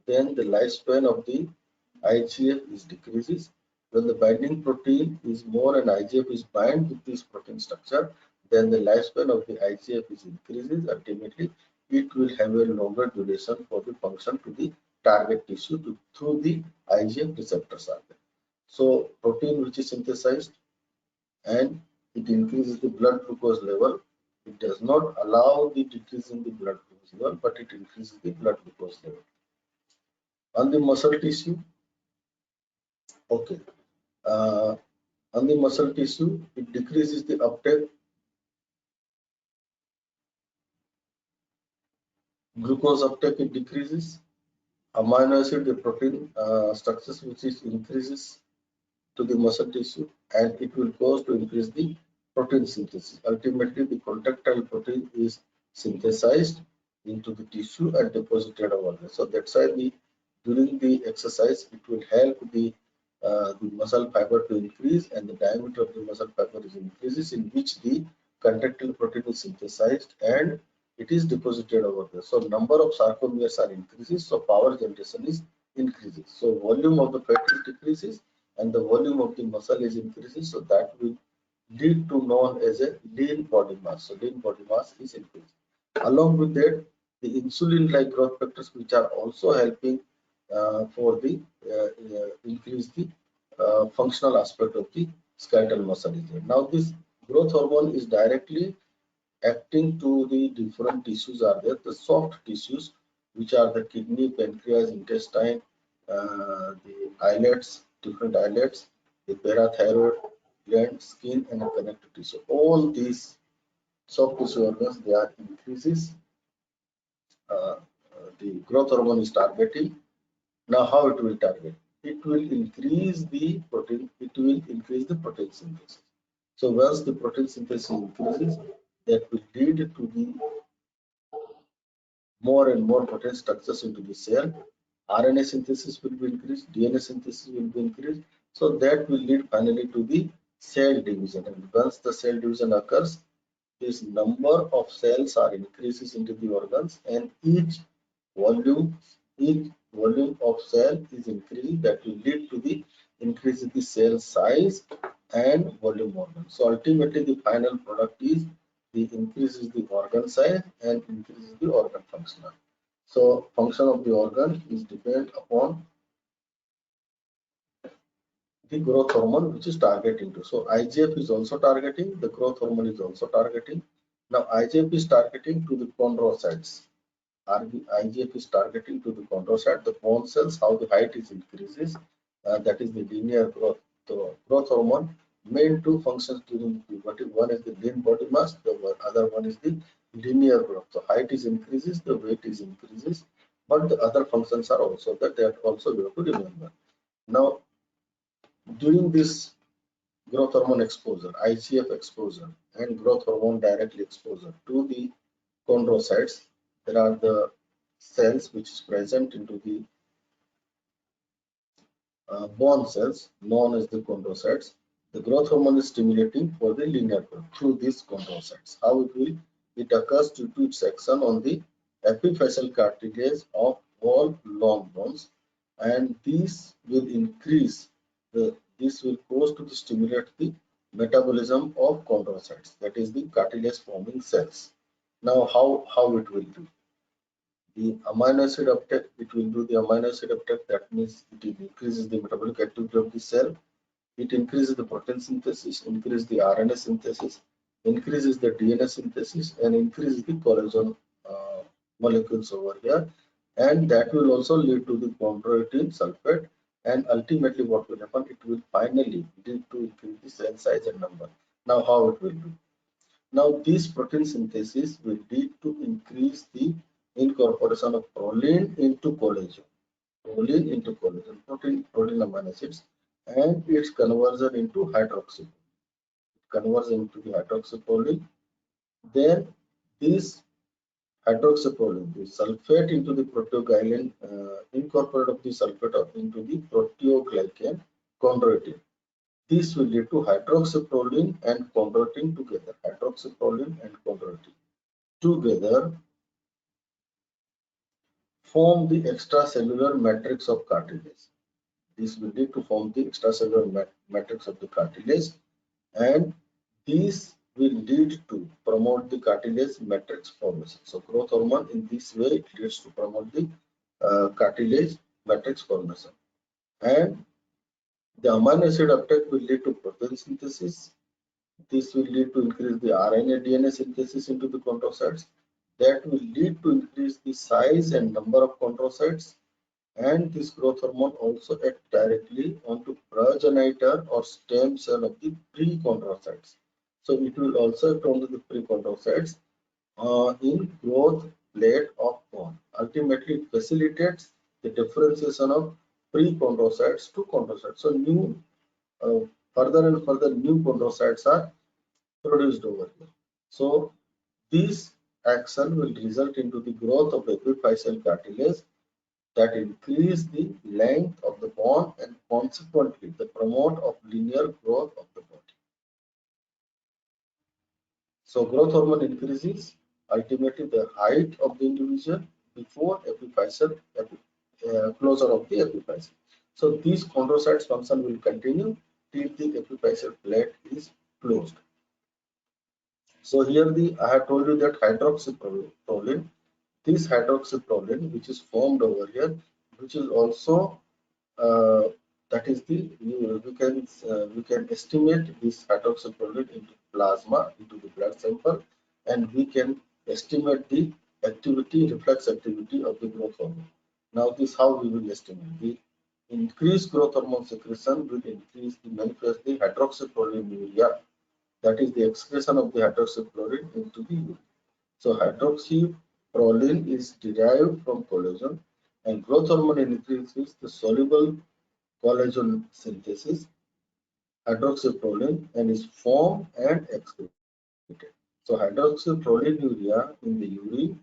then the lifespan of the IGF is decreases. When the binding protein is more and IGF is bind with this protein structure, then the lifespan of the IGF is increases. Ultimately, it will have a longer duration for the function to the target tissue through the IGF receptors are there. So protein which is synthesized and it increases the blood glucose level. It does not allow the decrease in the blood glucose level, but it increases the blood glucose level. On the muscle tissue, okay, on the muscle tissue, it decreases the uptake, glucose uptake, it decreases, amino acid, the protein structures which is increases to the muscle tissue, and it will cause to increase the protein synthesis. Ultimately, the contractile protein is synthesized into the tissue and deposited over there. So that's why during the exercise, it will help the muscle fiber to increase, and the diameter of the muscle fiber is increases, in which the contractile protein is synthesized and it is deposited over there. So number of sarcomeres are increases, so power generation is increases. So volume of the fat is decreases and the volume of the muscle is increases, so that will lead to known as a lean body mass. So lean body mass is increased. Along with that, the insulin like growth factors which are also helping for the increase the functional aspect of the skeletal muscle is there. Now this growth hormone is directly acting to the different tissues are there, the soft tissues which are the kidney, pancreas, intestine, the islets, different islets, the parathyroid gland, skin, and connective tissue. All these soft tissue organs, they are increases. The growth hormone is targeting. Now, how it will target? It will increase the protein. It will increase the protein synthesis. So once the protein synthesis increases, that will lead to the more and more protein structures into the cell. RNA synthesis will be increased, DNA synthesis will be increased. So that will lead finally to the cell division. And once the cell division occurs, this number of cells are increases into the organs, and volume, each volume of cell is increasing. That will lead to the increase in the cell size and volume organ. So ultimately, the final product is the increases the organ size and increases the organ function. So function of the organ is depend upon the growth hormone which is targeting to. So IGF is also targeting, the growth hormone is also targeting. Now IGF is targeting to the chondrocytes. IGF is targeting to the chondrocyte, the bone cells, how the height is increases. That is the linear growth. The growth hormone main two functions during puberty. One is the lean body mass, the other one is the linear growth. The height is increases, the weight is increases, but the other functions are also that also we have to remember. Now, during this growth hormone exposure, IGF exposure, and growth hormone directly exposure to the chondrocytes, there are the cells which is present into the bone cells known as the chondrocytes. The growth hormone is stimulating for the linear growth through these chondrocytes. How it will? It occurs due to its action on the epiphyseal cartilage of all long bones, and these will increase this will cause to stimulate the metabolism of chondrocytes, that is the cartilage forming cells. Now how it will do? The amino acid uptake, it will do the amino acid uptake. That means it increases the metabolic activity of the cell. It increases the protein synthesis, increases the RNA synthesis, increases the DNA synthesis, and increases the collagen molecules over here. And that will also lead to the chondroitin sulfate. And ultimately, what will happen? It will finally lead to increase the cell size and number. Now, how it will do? Now, this protein synthesis will lead to increase the incorporation of proline into collagen, protein amino acids, and its conversion into hydroxyproline. Conversion into the hydroxyproline. Then this hydroxyproline, the sulfate into the proteoglycan, incorporate of the sulfate into the proteoglycan chondroitin. This will lead to hydroxyproline and chondroitin together. Hydroxyproline and chondroitin together form the extracellular matrix of cartilage. This will lead to form the extracellular matrix of the cartilage, and these will lead to promote the cartilage matrix formation. So growth hormone in this way it leads to promote the cartilage matrix formation, and the amino acid uptake will lead to protein synthesis. This will lead to increase the RNA DNA synthesis into the chondrocytes. That will lead to increase the size and number of chondrocytes, and this growth hormone also acts directly onto progenitor or stem cell of the pre-chondrocytes. So it will also act onto the pre-chondrocytes in growth plate of bone. Ultimately, it facilitates the differentiation of pre-chondrocytes to chondrocytes. So new further and further new chondrocytes are produced over here. So this action will result into the growth of epiphyseal cartilage that increase the length of the bone and consequently the promote of linear growth of the body. So growth hormone increases ultimately the height of the individual before epiphyseal closure of the epiphyseal. So these chondrocytes function will continue till the epiphyseal plate is closed. So here I have told you that hydroxyproline, this hydroxyproline which is formed over here, which is also that is the we can estimate this hydroxyproline into plasma, into the blood sample, and we can estimate the activity, reflex activity of the growth hormone. Now this how we will estimate the increased growth hormone secretion will increase the manifest the hydroxyprolinuria, that is the excretion of the hydroxyproline into the urine. So hydroxyproline is derived from collagen, and growth hormone increases the soluble collagen synthesis, hydroxyproline, and is formed and excreted. So hydroxyprolinuria in the urine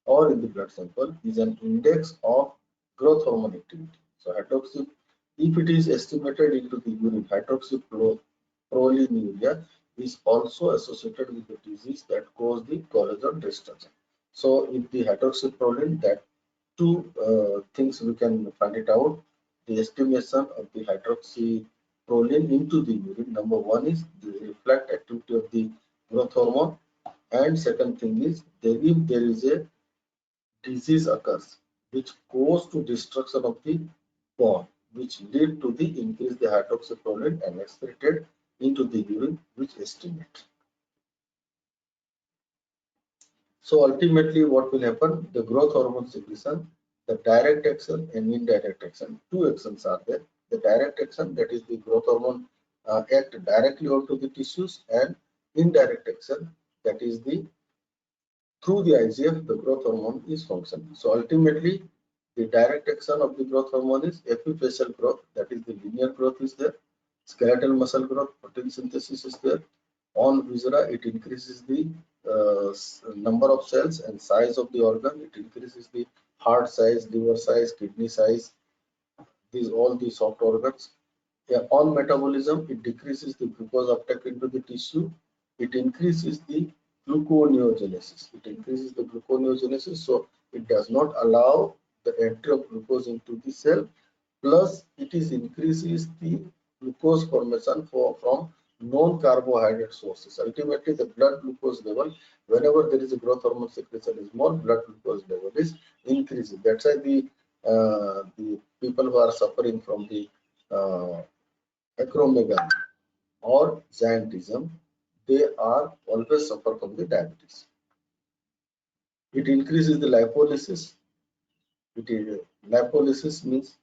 or in the blood sample is an index of growth hormone activity. So if it is estimated into the urine, hydroxyprolinuria is also associated with the disease that cause the collagen destruction. So if the hydroxyproline, that two things we can find it out. The estimation of the hydroxyproline into the urine. Number one is the reflect activity of the growth hormone, and second thing is if there is a disease occurs which goes to destruction of the bone, which lead to the increase the hydroxyproline and excreted into the urine, which estimate. So ultimately what will happen? The growth hormone secretion, the direct action and indirect action. Two actions are there. The direct action, that is the growth hormone act directly onto the tissues, and indirect action, that is the through the IGF the growth hormone is functioning. So ultimately the direct action of the growth hormone is epiphyseal growth, that is the linear growth is there. Skeletal muscle growth, protein synthesis is there. On viscera, it increases the number of cells and size of the organ. It increases the heart size, liver size, kidney size, these all the soft organs. Yeah, on metabolism, it decreases the glucose uptake into the tissue. It increases the gluconeogenesis. It increases the gluconeogenesis, so it does not allow the entry of glucose into the cell. Plus, it is increases the glucose formation from non-carbohydrate sources. Ultimately, the blood glucose level, whenever there is a growth hormone secretion is more, blood glucose level is increasing. That's why the people who are suffering from the acromegaly or giantism, they are always suffer from the diabetes. It increases the lipolysis. Lipolysis means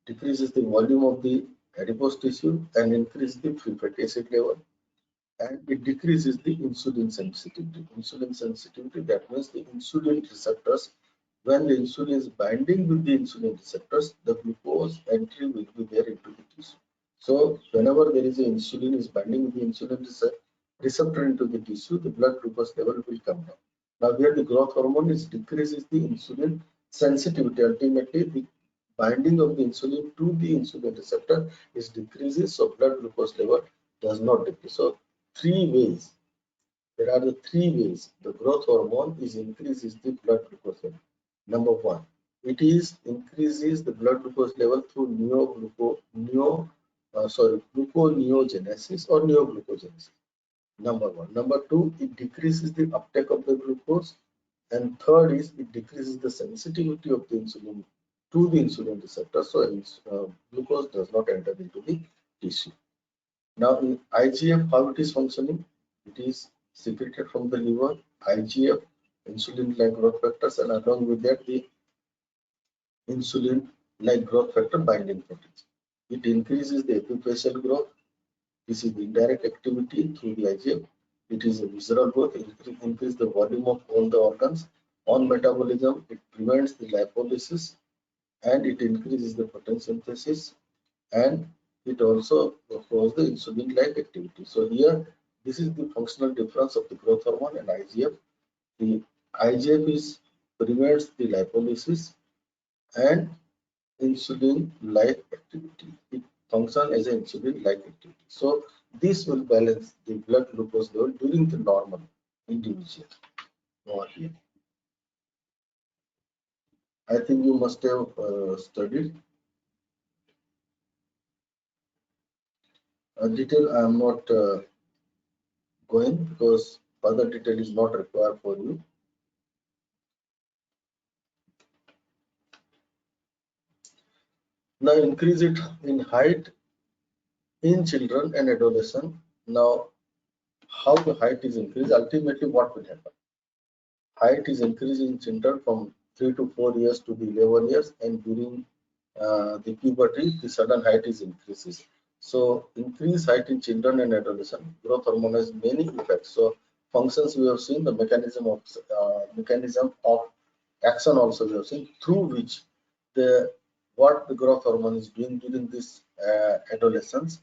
decreases the volume of the adipose tissue and increases the free fatty acid level, and it decreases the insulin sensitivity. Insulin sensitivity, that means the insulin receptors, when the insulin is binding with the insulin receptors, the glucose entry will be there into the tissue. So whenever there is a insulin is binding with the insulin receptor into the tissue, the blood glucose level will come down. Now here the growth hormone is decreases the insulin sensitivity. Ultimately binding of the insulin to the insulin receptor is decreases, so blood glucose level does not decrease. So three ways. There are the three ways the growth hormone is increases the blood glucose level. Number one, it is increases the blood glucose level through gluconeogenesis or neoglucogenesis. Number one. Number two, it decreases the uptake of the glucose. And third is it decreases the sensitivity of the insulin to the insulin receptor, so glucose does not enter into the tissue. Now in IGF, how it is functioning? It is secreted from the liver, IGF, insulin-like growth factors, and along with that the insulin-like growth factor binding proteins. It increases the epithelial growth. This is the indirect activity through the IGF. It is a visceral growth, increase the volume of all the organs. On metabolism, it prevents the lipolysis and it increases the protein synthesis, and it also causes the insulin-like activity. So here, this is the functional difference of the growth hormone and IGF. The IGF prevents the lipolysis and insulin-like activity. It functions as an insulin-like activity. So this will balance the blood glucose level during the normal individual. Over here, I think you must have studied. Detail I am not going because further detail is not required for you. Now increase it in height in children and adolescents. Now how the height is increased, ultimately what will happen? Height is increased in children from 3 to 4 years to the 11 years, and during the puberty the sudden height is increases. So increased height in children and adolescent, growth hormone has many effects. So functions we have seen, the mechanism of action also we have seen, through which what the growth hormone is doing during this adolescence: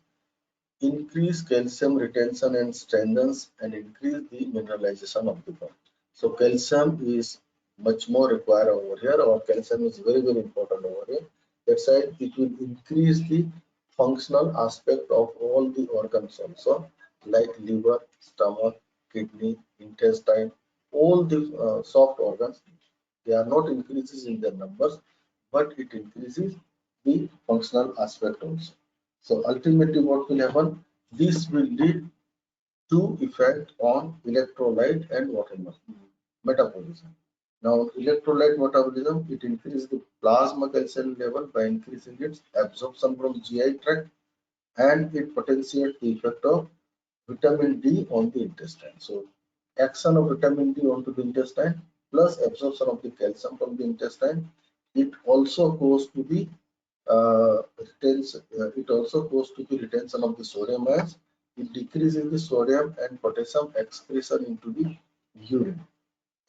increase calcium retention and strengthens, and increase the mineralization of the bone. So calcium is much more required over here, or calcium is very, very important over here. That's why it will increase the functional aspect of all the organs also, like liver, stomach, kidney, intestine, all the soft organs. They are not increases in their numbers, but it increases the functional aspect also. So ultimately what will happen? This will lead to effect on electrolyte and whatever metabolism. Now electrolyte metabolism, it increases the plasma calcium level by increasing its absorption from GI tract, and it potentiates the effect of vitamin D on the intestine. So action of vitamin D onto the intestine plus absorption of the calcium from the intestine, it also goes to the retention of the sodium ions. It decreases the sodium and potassium excretion into the urine,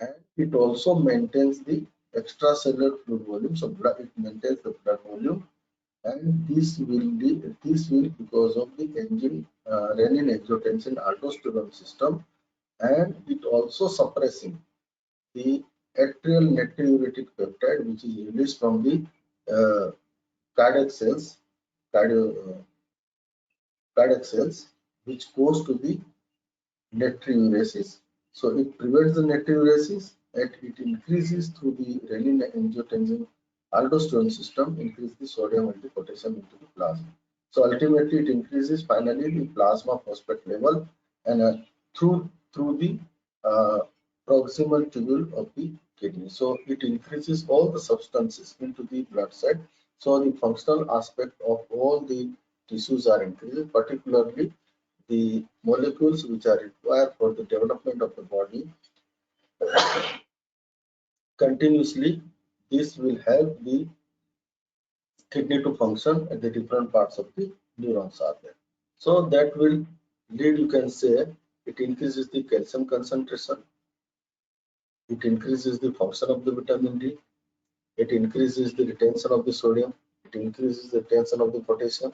and it also maintains the extracellular fluid volume. So it maintains the blood volume, and this will because of the engine renin angiotensin aldosterone system, and it also suppressing the atrial natriuretic peptide, which is released from the cardiac cells, cardiac cells, which goes to the natriuresis. So it prevents the natriuresis, and it increases through the renin angiotensin aldosterone system, increase the sodium and the potassium into the plasma. So ultimately it increases finally the plasma phosphate level, and through the uh, proximal tubule of the kidney. So it increases all the substances into the blood side. So the functional aspect of all the tissues are increased, particularly the molecules which are required for the development of the body continuously. This will help the kidney to function at the different parts of the neurons are there. So that will lead, you can say, it increases the calcium concentration, it increases the function of the vitamin D, it increases the retention of the sodium, it increases the retention of the potassium,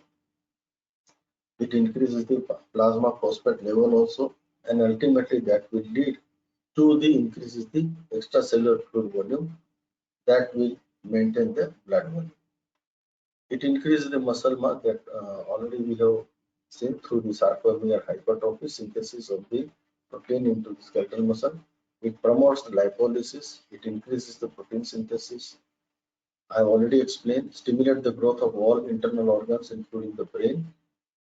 it increases the plasma phosphate level also, and ultimately that will lead to the increases the extracellular fluid volume that will maintain the blood volume. It increases the muscle mass that already we have seen through the sarcomere hypertrophy synthesis of the protein into the skeletal muscle. It promotes the lipolysis. It increases the protein synthesis. I have already explained. Stimulate the growth of all internal organs, including the brain.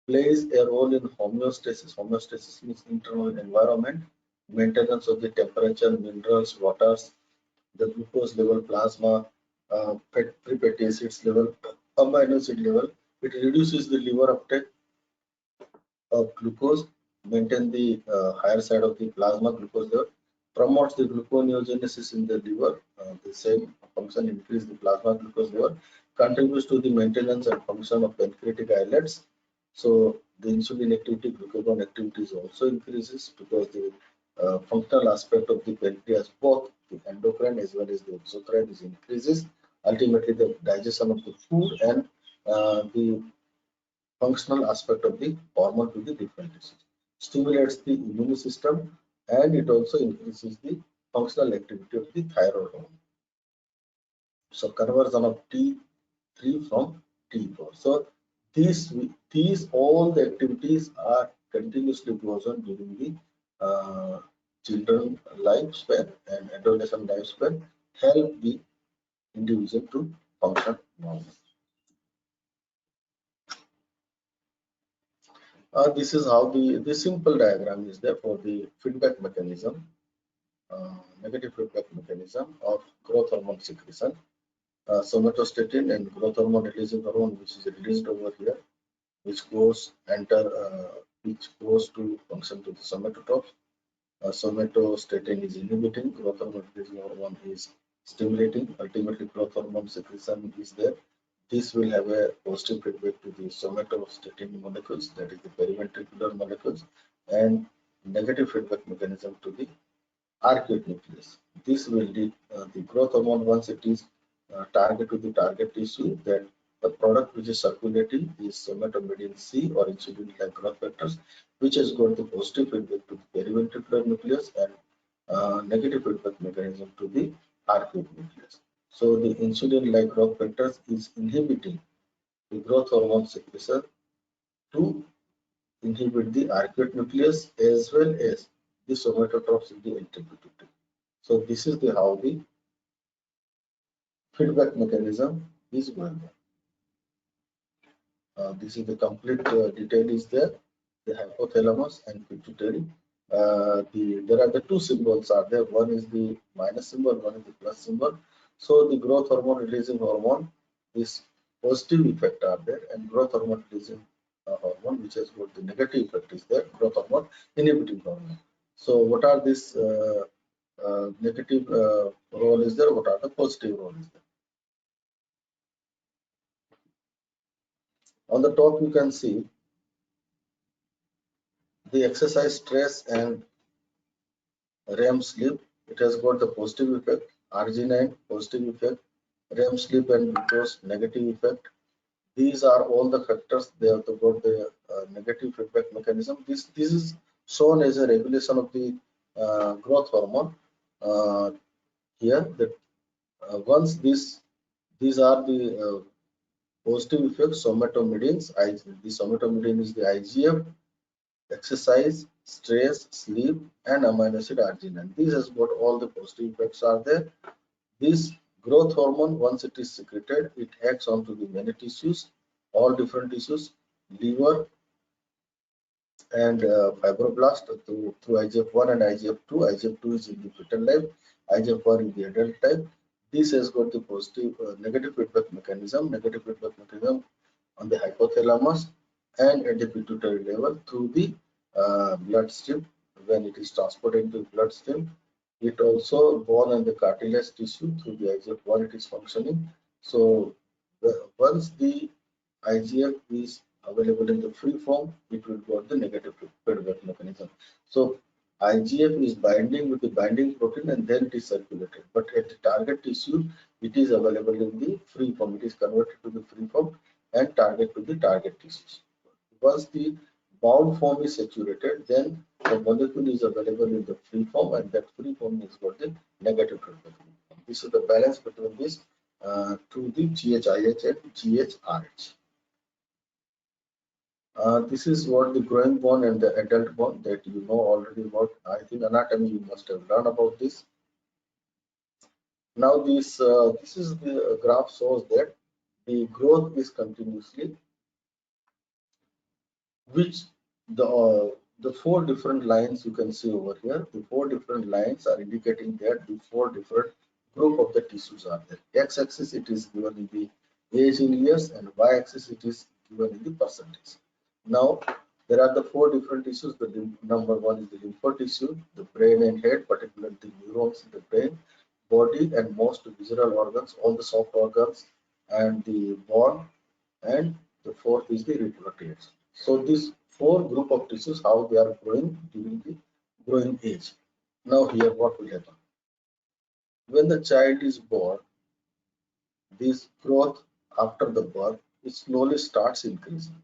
Plays a role in homeostasis. Homeostasis means internal environment, maintenance of the temperature, minerals, waters, the glucose level, plasma, free fatty acids level, amino acid level. It reduces the liver uptake of glucose, maintain the higher side of the plasma glucose level, promotes the gluconeogenesis in the liver. The same function increase the plasma glucose level, contributes to the maintenance and function of pancreatic islets. So the insulin activity, glucagon activity is also increases because the functional aspect of the pancreas, both the endocrine as well as the exocrine, is increases. Ultimately, the digestion of the food and the functional aspect of the hormone to the different tissues. Stimulates the immune system, and it also increases the functional activity of the thyroid hormone. So conversion of T3 from T4. So these all the activities are continuously goes on during the children lifespan and adolescent lifespan, help the individual to function normally. This is how the simple diagram is there for the feedback mechanism, negative feedback mechanism of growth hormone secretion. Somatostatin and growth hormone releasing hormone, which is released over here, which goes to function to the somatotrophs. Somatostatin is inhibiting, growth hormone releasing hormone is stimulating. Ultimately, growth hormone secretion is there. This will have a positive feedback to the somatostatin molecules, that is the periventricular molecules, and negative feedback mechanism to the arcuate nucleus. This will lead the growth hormone, once it is target to the target tissue, then the product which is circulating is somatomedin C or insulin-like growth factors, which has got the positive feedback to the periventricular nucleus and negative feedback mechanism to the arcuate nucleus. So the insulin-like growth factors is inhibiting the growth hormone secretion to inhibit the arcuate nucleus as well as the somatotrophs in the LTP2. So this is the how the feedback mechanism is going on. This is the complete detail is there. The hypothalamus and pituitary. There are the two symbols are there. One is the minus symbol, one is the plus symbol. So the growth hormone releasing hormone, this positive effect are there, and growth hormone releasing hormone, which has got the negative effect is there. Growth hormone inhibiting hormone. So what are this negative role is there? What are the positive role is there? On the top, you can see the exercise stress and REM sleep. It has got the positive effect. Arginine positive effect. REM sleep and glucose negative effect. These are all the factors. They have got the negative feedback mechanism. This is shown as a regulation of the growth hormone. Here, that once these are the positive effects, somatomedins. The somatomedin is the IGF, exercise, stress, sleep, and amino acid arginine. These has got all the positive effects are there. This growth hormone, once it is secreted, it acts onto the many tissues, all different tissues, liver and fibroblast through IGF-1 and IGF-2. IGF-2 is in the fetal life, IGF-1 in the adult type. This has got the positive, negative feedback mechanism. Negative feedback mechanism on the hypothalamus and at the pituitary level through the bloodstream. When it is transported into the bloodstream, it also born on the cartilage tissue through the IGF-1. It is functioning. So once the IGF is available in the free form, it will got the negative feedback mechanism. So IGF is binding with the binding protein and then it is circulated. But at the target tissue, it is available in the free form. It is converted to the free form and target to the target tissues. Once the bound form is saturated, then the molecule is available in the free form, and that free form is got the negative feedback. This is the balance between this to the GHIH and GHRH. This is what the growing bone and the adult bone that you know already about. I think anatomy you must have learned about this. Now this is the graph shows that the growth is continuously, which the four different lines you can see over here. The four different lines are indicating that the four different group of the tissues are there. X-axis it is given in the age in years, and Y-axis it is given in the percentage. Now there are the four different tissues. The number one is the lymph tissue, the brain and head, particularly the neurons in the brain, body, and most visceral organs, all the soft organs, and the bone, and the fourth is the reproductive. So these four group of tissues, how they are growing during the growing age. Now here what will happen? When the child is born, this growth after the birth, it slowly starts increasing.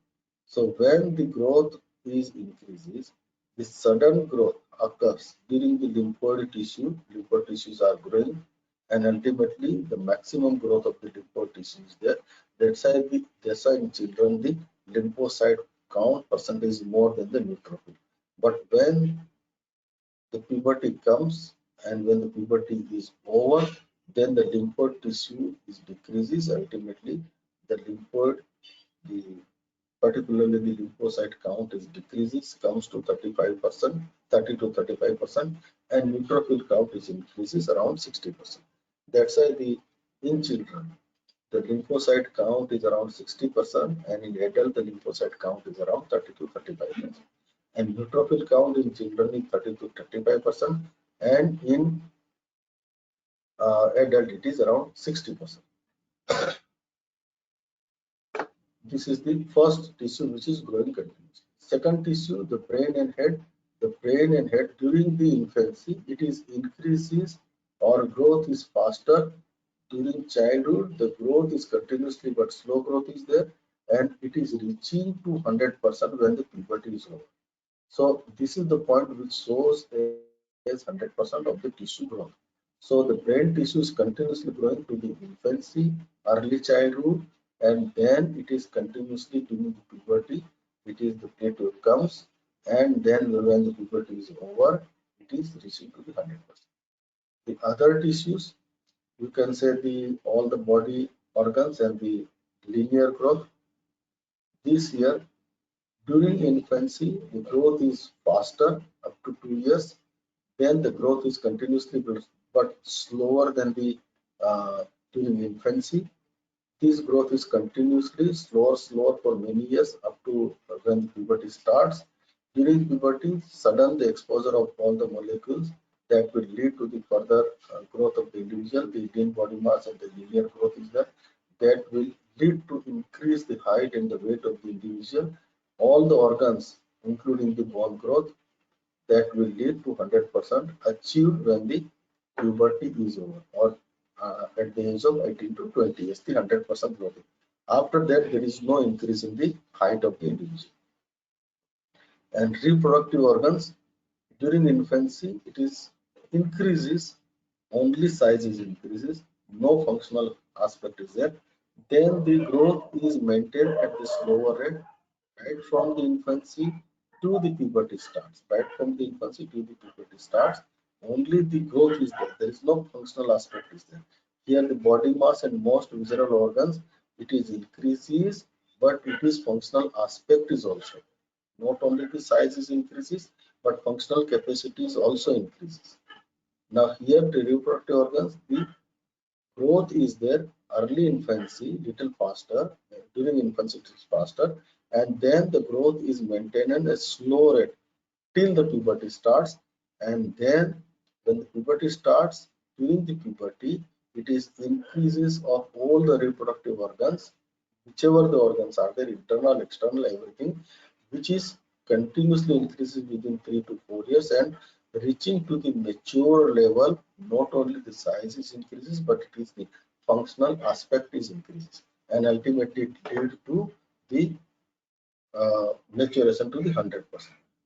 So when the growth is increases, the sudden growth occurs during the lymphoid tissue. Lymphoid tissues are growing, and ultimately the maximum growth of the lymphoid tissue is there. That's why in children the lymphocyte count percentage is more than the neutrophil. But when the puberty comes and when the puberty is over, then the lymphoid tissue is decreases. Ultimately, the lymphoid, the particularly the lymphocyte count is decreases, comes to 35%, 30 to 35%, and neutrophil count is increases around 60%. That's why in children the lymphocyte count is around 60%, and in adult the lymphocyte count is around 30 to 35%. And neutrophil count in children is 30 to 35%, and in adult it is around 60%. This is the first tissue which is growing continuously. Second tissue, the brain and head. The brain and head during the infancy, it is increases or growth is faster. During childhood, the growth is continuously but slow growth is there, and it is reaching to 100% when the puberty is over. So this is the point which shows as 100% of the tissue growth. So the brain tissue is continuously growing to the infancy, early childhood, and then it is continuously during the puberty. It is the plateau comes, and then when the puberty is over, it is reaching to the 100%. The other tissues, you can say all the body organs and the linear growth. This year, during infancy, the growth is faster up to 2 years. Then the growth is continuously but slower than the during infancy. This growth is continuously slower for many years up to when puberty starts. During puberty, sudden the exposure of all the molecules that will lead to the further growth of the individual, the lean body mass and the linear growth is there. That will lead to increase the height and the weight of the individual. All the organs, including the bone growth, that will lead to 100% achieved when the puberty is over, or at the age of 18 to 20 years, the 100% growth. After that, there is no increase in the height of the individual. And reproductive organs, during infancy, it is increases, only size is increases, no functional aspect is there. Then the growth is maintained at the slower rate, right from the infancy to the puberty starts. Right from the infancy to the puberty starts, only the growth is there. There is no functional aspect is there. Here the body mass and most visceral organs, it is increases, but it is functional aspect is also. Not only the size is increases, but functional capacity is also increases. Now here the reproductive organs, the growth is there early infancy, little faster, during infancy it is faster, and then the growth is maintained at a slow rate till the puberty starts, and then when the puberty starts, during the puberty, it is increases of all the reproductive organs, whichever the organs are there, internal, external, everything, which is continuously increases within 3 to 4 years and reaching to the mature level. Not only the size is increases, but it is the functional aspect is increases, and ultimately it leads to the maturation to the 100%.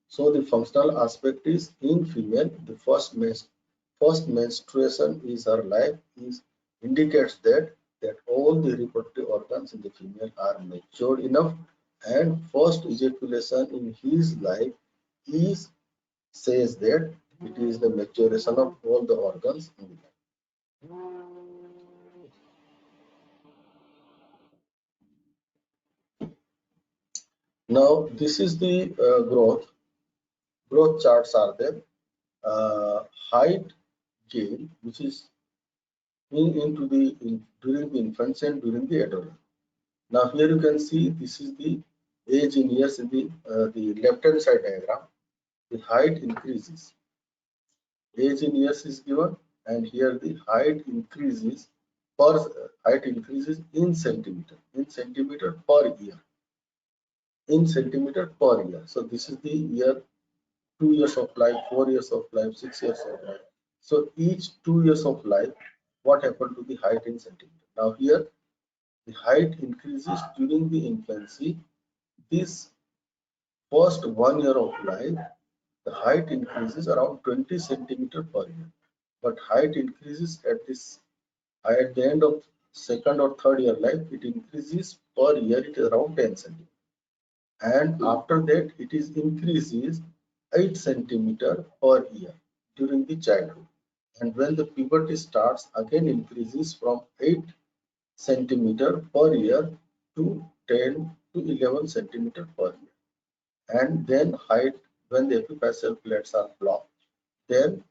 So the functional aspect is in female, the first menstruation is her life, is indicates that that all the reproductive organs in the female are matured enough, and first ejaculation in his life is says that it is the maturation of all the organs in the life. Now this is the growth charts are there. Height gain, which is during the infancy and during the adolescence. Now here you can see this is the age in years in the left hand side diagram. The height increases. Age in years is given, and here the height increases in centimeter per year. In centimeter per year. So this is the year 2 years of life, 4 years of life, 6 years of life. So each 2 years of life, what happened to the height in centimeter? Now here the height increases during the infancy. This first 1 year of life, the height increases around 20 centimeter per year. But height increases at the end of second or third year life, it increases per year, it is around 10 centimeter. And after that, it is increases 8 centimeter per year during the childhood. And when the puberty starts, again increases from 8 centimeter per year to 10 to 11 centimeter per year. And then height, when the epiphyseal plates are blocked, then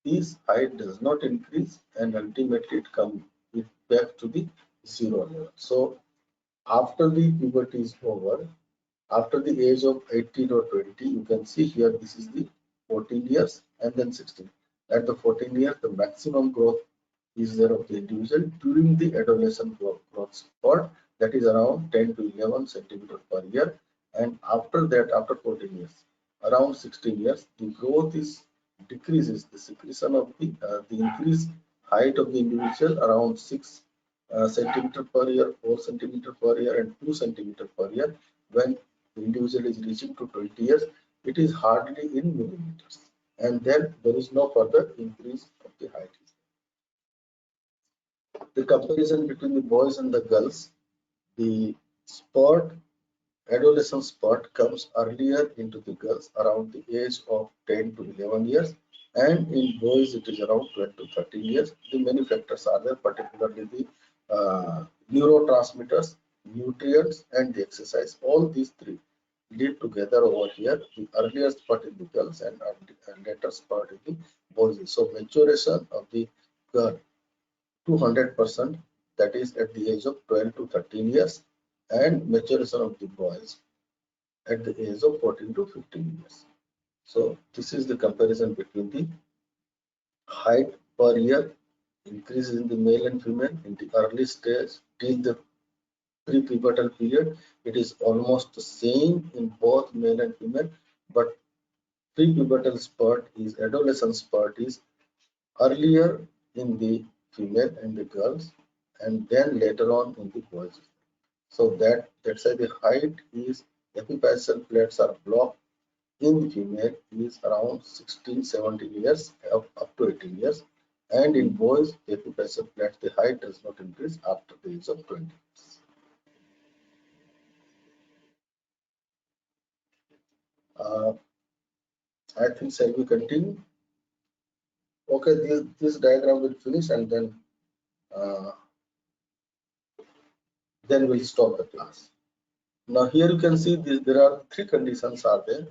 this height does not increase, and ultimately it comes back to the zero level. So after the puberty is over, after the age of 18 or 20, you can see here this is the 14 years and then 16. At the 14 years, the maximum growth is there of the individual during the adolescent growth spurt, that is around 10 to 11 centimeter per year. And after that, after 14 years, around 16 years, the growth is decreases. The secretion of the increased height of the individual around 6 centimeter per year, 4 centimeter per year, and 2 centimeter per year. When the individual is reaching to 20 years, it is hardly in millimeters, and then there is no further increase of the height. The comparison between the boys and the girls, the spurt, adolescent spurt comes earlier into the girls around the age of 10 to 11 years, and in boys it is around 12 to 13 years. The many factors are there, particularly the neurotransmitters, nutrients, and the exercise. All these three lead together over here, the earlier spurt in the girls and later spurt in the boys. So maturation of the girl to 100%, that is at the age of 12 to 13 years, and maturation of the boys at the age of 14 to 15 years. So this is the comparison between the height per year increases in the male and female in the early stage till the pre-pubertal period. It is almost the same in both male and female, but pre-pubertal spurt is adolescent spurt is earlier in the female and the girls, and then later on in the boys. So that's why the height is epiphyseal plates are blocked in the female is around 16, 17 years up to 18 years, and in boys the epiphyseal plates the height does not increase after the age of 20 years. I think shall we continue? Okay, this diagram will finish, and uh, then we'll stop the class. Now here you can see this, there are three conditions are there.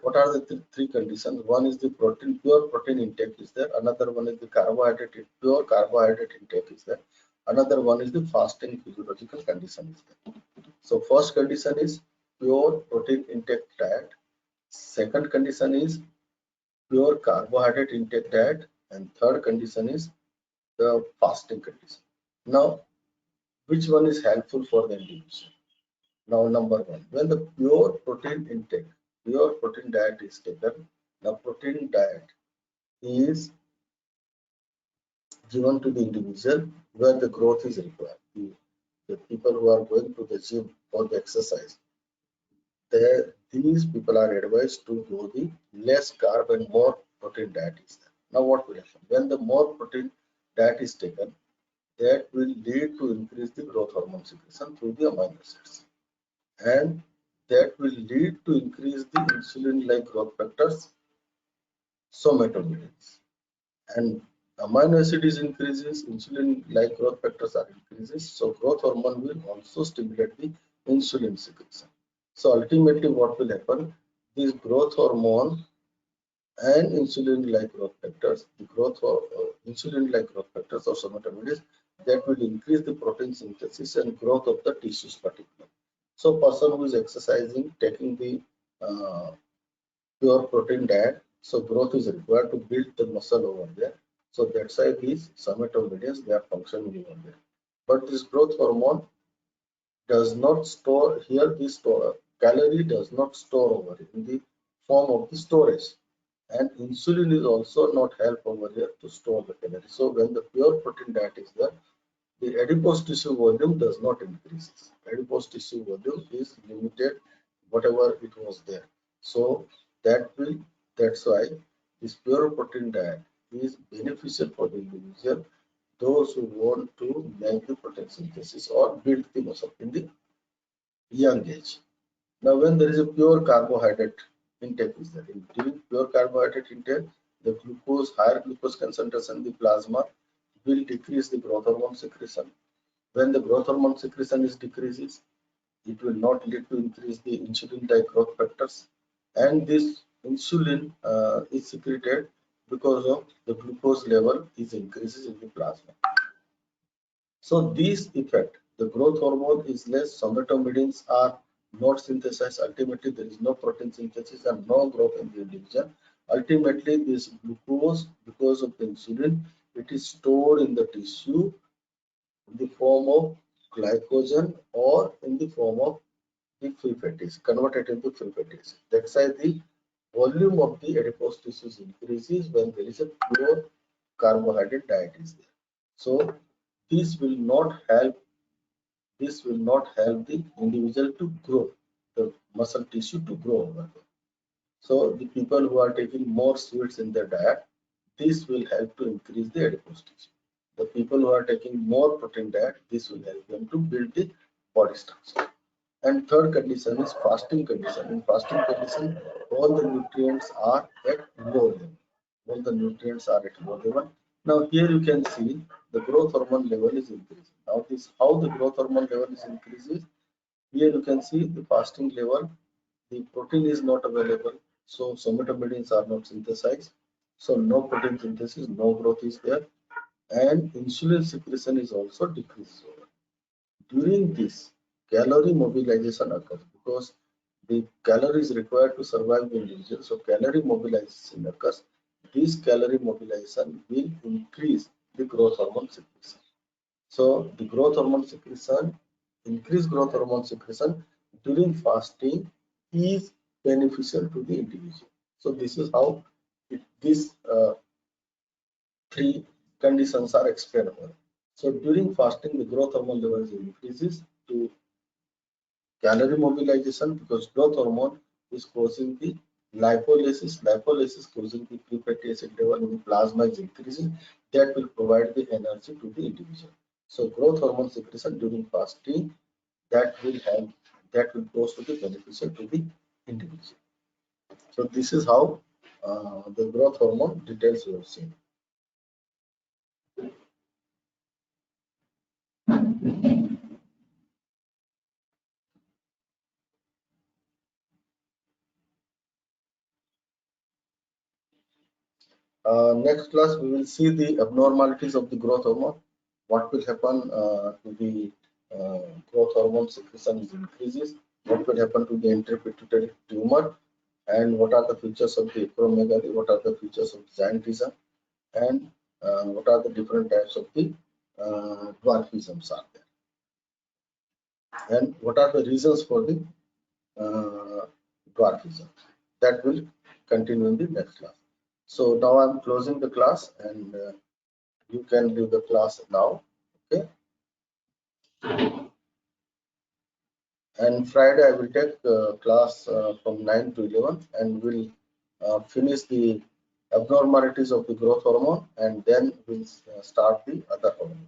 What are the three conditions? One is the pure protein intake is there. Another one is the pure carbohydrate intake is there. Another one is the fasting physiological condition is there. So first condition is pure protein intake diet. Second condition is pure carbohydrate intake diet, and third condition is the fasting condition. Now, which one is helpful for the individual? Now, number one, when the pure protein diet is taken, the protein diet is given to the individual where the growth is required. The people who are going to the gym or the exercise, these people are advised to go the less carb and more protein diet is there. Now, what will happen? When the more protein diet is taken, that will lead to increase the growth hormone secretion through the amino acids, and that will lead to increase the insulin-like growth factors, somatoglycans. And amino acid is increases, insulin-like growth factors are increases, so growth hormone will also stimulate the insulin secretion. So ultimately, what will happen? This growth hormone and insulin-like growth factors, the growth or insulin-like growth factors or somatoglycans, that will increase the protein synthesis and growth of the tissues particularly. So person who is exercising, taking the pure protein diet, so growth is required to build the muscle over there. So that's why these somatoglycans, they are functioning over there. But this growth hormone does not store here. This calorie does not store over in the form of the storage, and insulin is also not help over here to store the calorie. So when the pure protein diet is there, the adipose tissue volume does not increase. Adipose tissue volume is limited, whatever it was there. So that's why this pure protein diet is beneficial for the individual, those who want to make the protein synthesis or build the muscle in the young age. Now, when there is a pure carbohydrate intake is there, during pure carbohydrate intake, the higher glucose concentration in the plasma will decrease the growth hormone secretion. When the growth hormone secretion is decreases, it will not lead to increase the insulin-like growth factors, and this insulin is secreted because of the glucose level is increases in the plasma. So this effect, the growth hormone is less, somatomedins are not synthesized. Ultimately, there is no protein synthesis and no growth in the individual. Ultimately, this glucose, because of the insulin, it is stored in the tissue in the form of glycogen or in the form of the free fatty acid, converted into free fatty acid. That's why the volume of the adipose tissues increases when there is a pure carbohydrate diet is there. So this will not help the individual to grow, the muscle tissue to grow over there. So the people who are taking more sweets in their diet, this will help to increase the adipose tissue. The people who are taking more protein diet, this will help them to build the body structure. And third condition is fasting condition. In fasting condition, all the nutrients are at low level. All the nutrients are at low level. Now here you can see the growth hormone level is increasing. Now this how the growth hormone level is increases. Here you can see the fasting level. The protein is not available, so somatomedins are not synthesized. So no protein synthesis, no growth is there, and insulin secretion is also decreased. During this, calorie mobilization occurs because the calories required to survive the individual. So calorie mobilization occurs. This calorie mobilization will increase the growth hormone secretion. So the growth hormone secretion, increased growth hormone secretion during fasting is beneficial to the individual. So this is how these three conditions are explainable. So during fasting, the growth hormone levels increases to calorie mobilization because growth hormone is causing the lipolysis. Lipolysis causing the free fatty acid level in the plasma is increasing. That will provide the energy to the individual. So growth hormone secretion during fasting, that will help, that will cause to be beneficial to the individual. So this is how the growth hormone details we have seen. Next class, we will see the abnormalities of the growth hormone. What will happen to the growth hormone secretion is increases? What will happen to the intrapituitary tumor? And what are the features of the acromegaly? What are the features of giantism? And what are the different types of the dwarfisms are there? And what are the reasons for the dwarfism? That will continue in the next class. So now I'm closing the class, and you can leave the class now. Okay. And Friday I will take class from 9 to 11, and we'll finish the abnormalities of the growth hormone, and then we'll start the other hormone.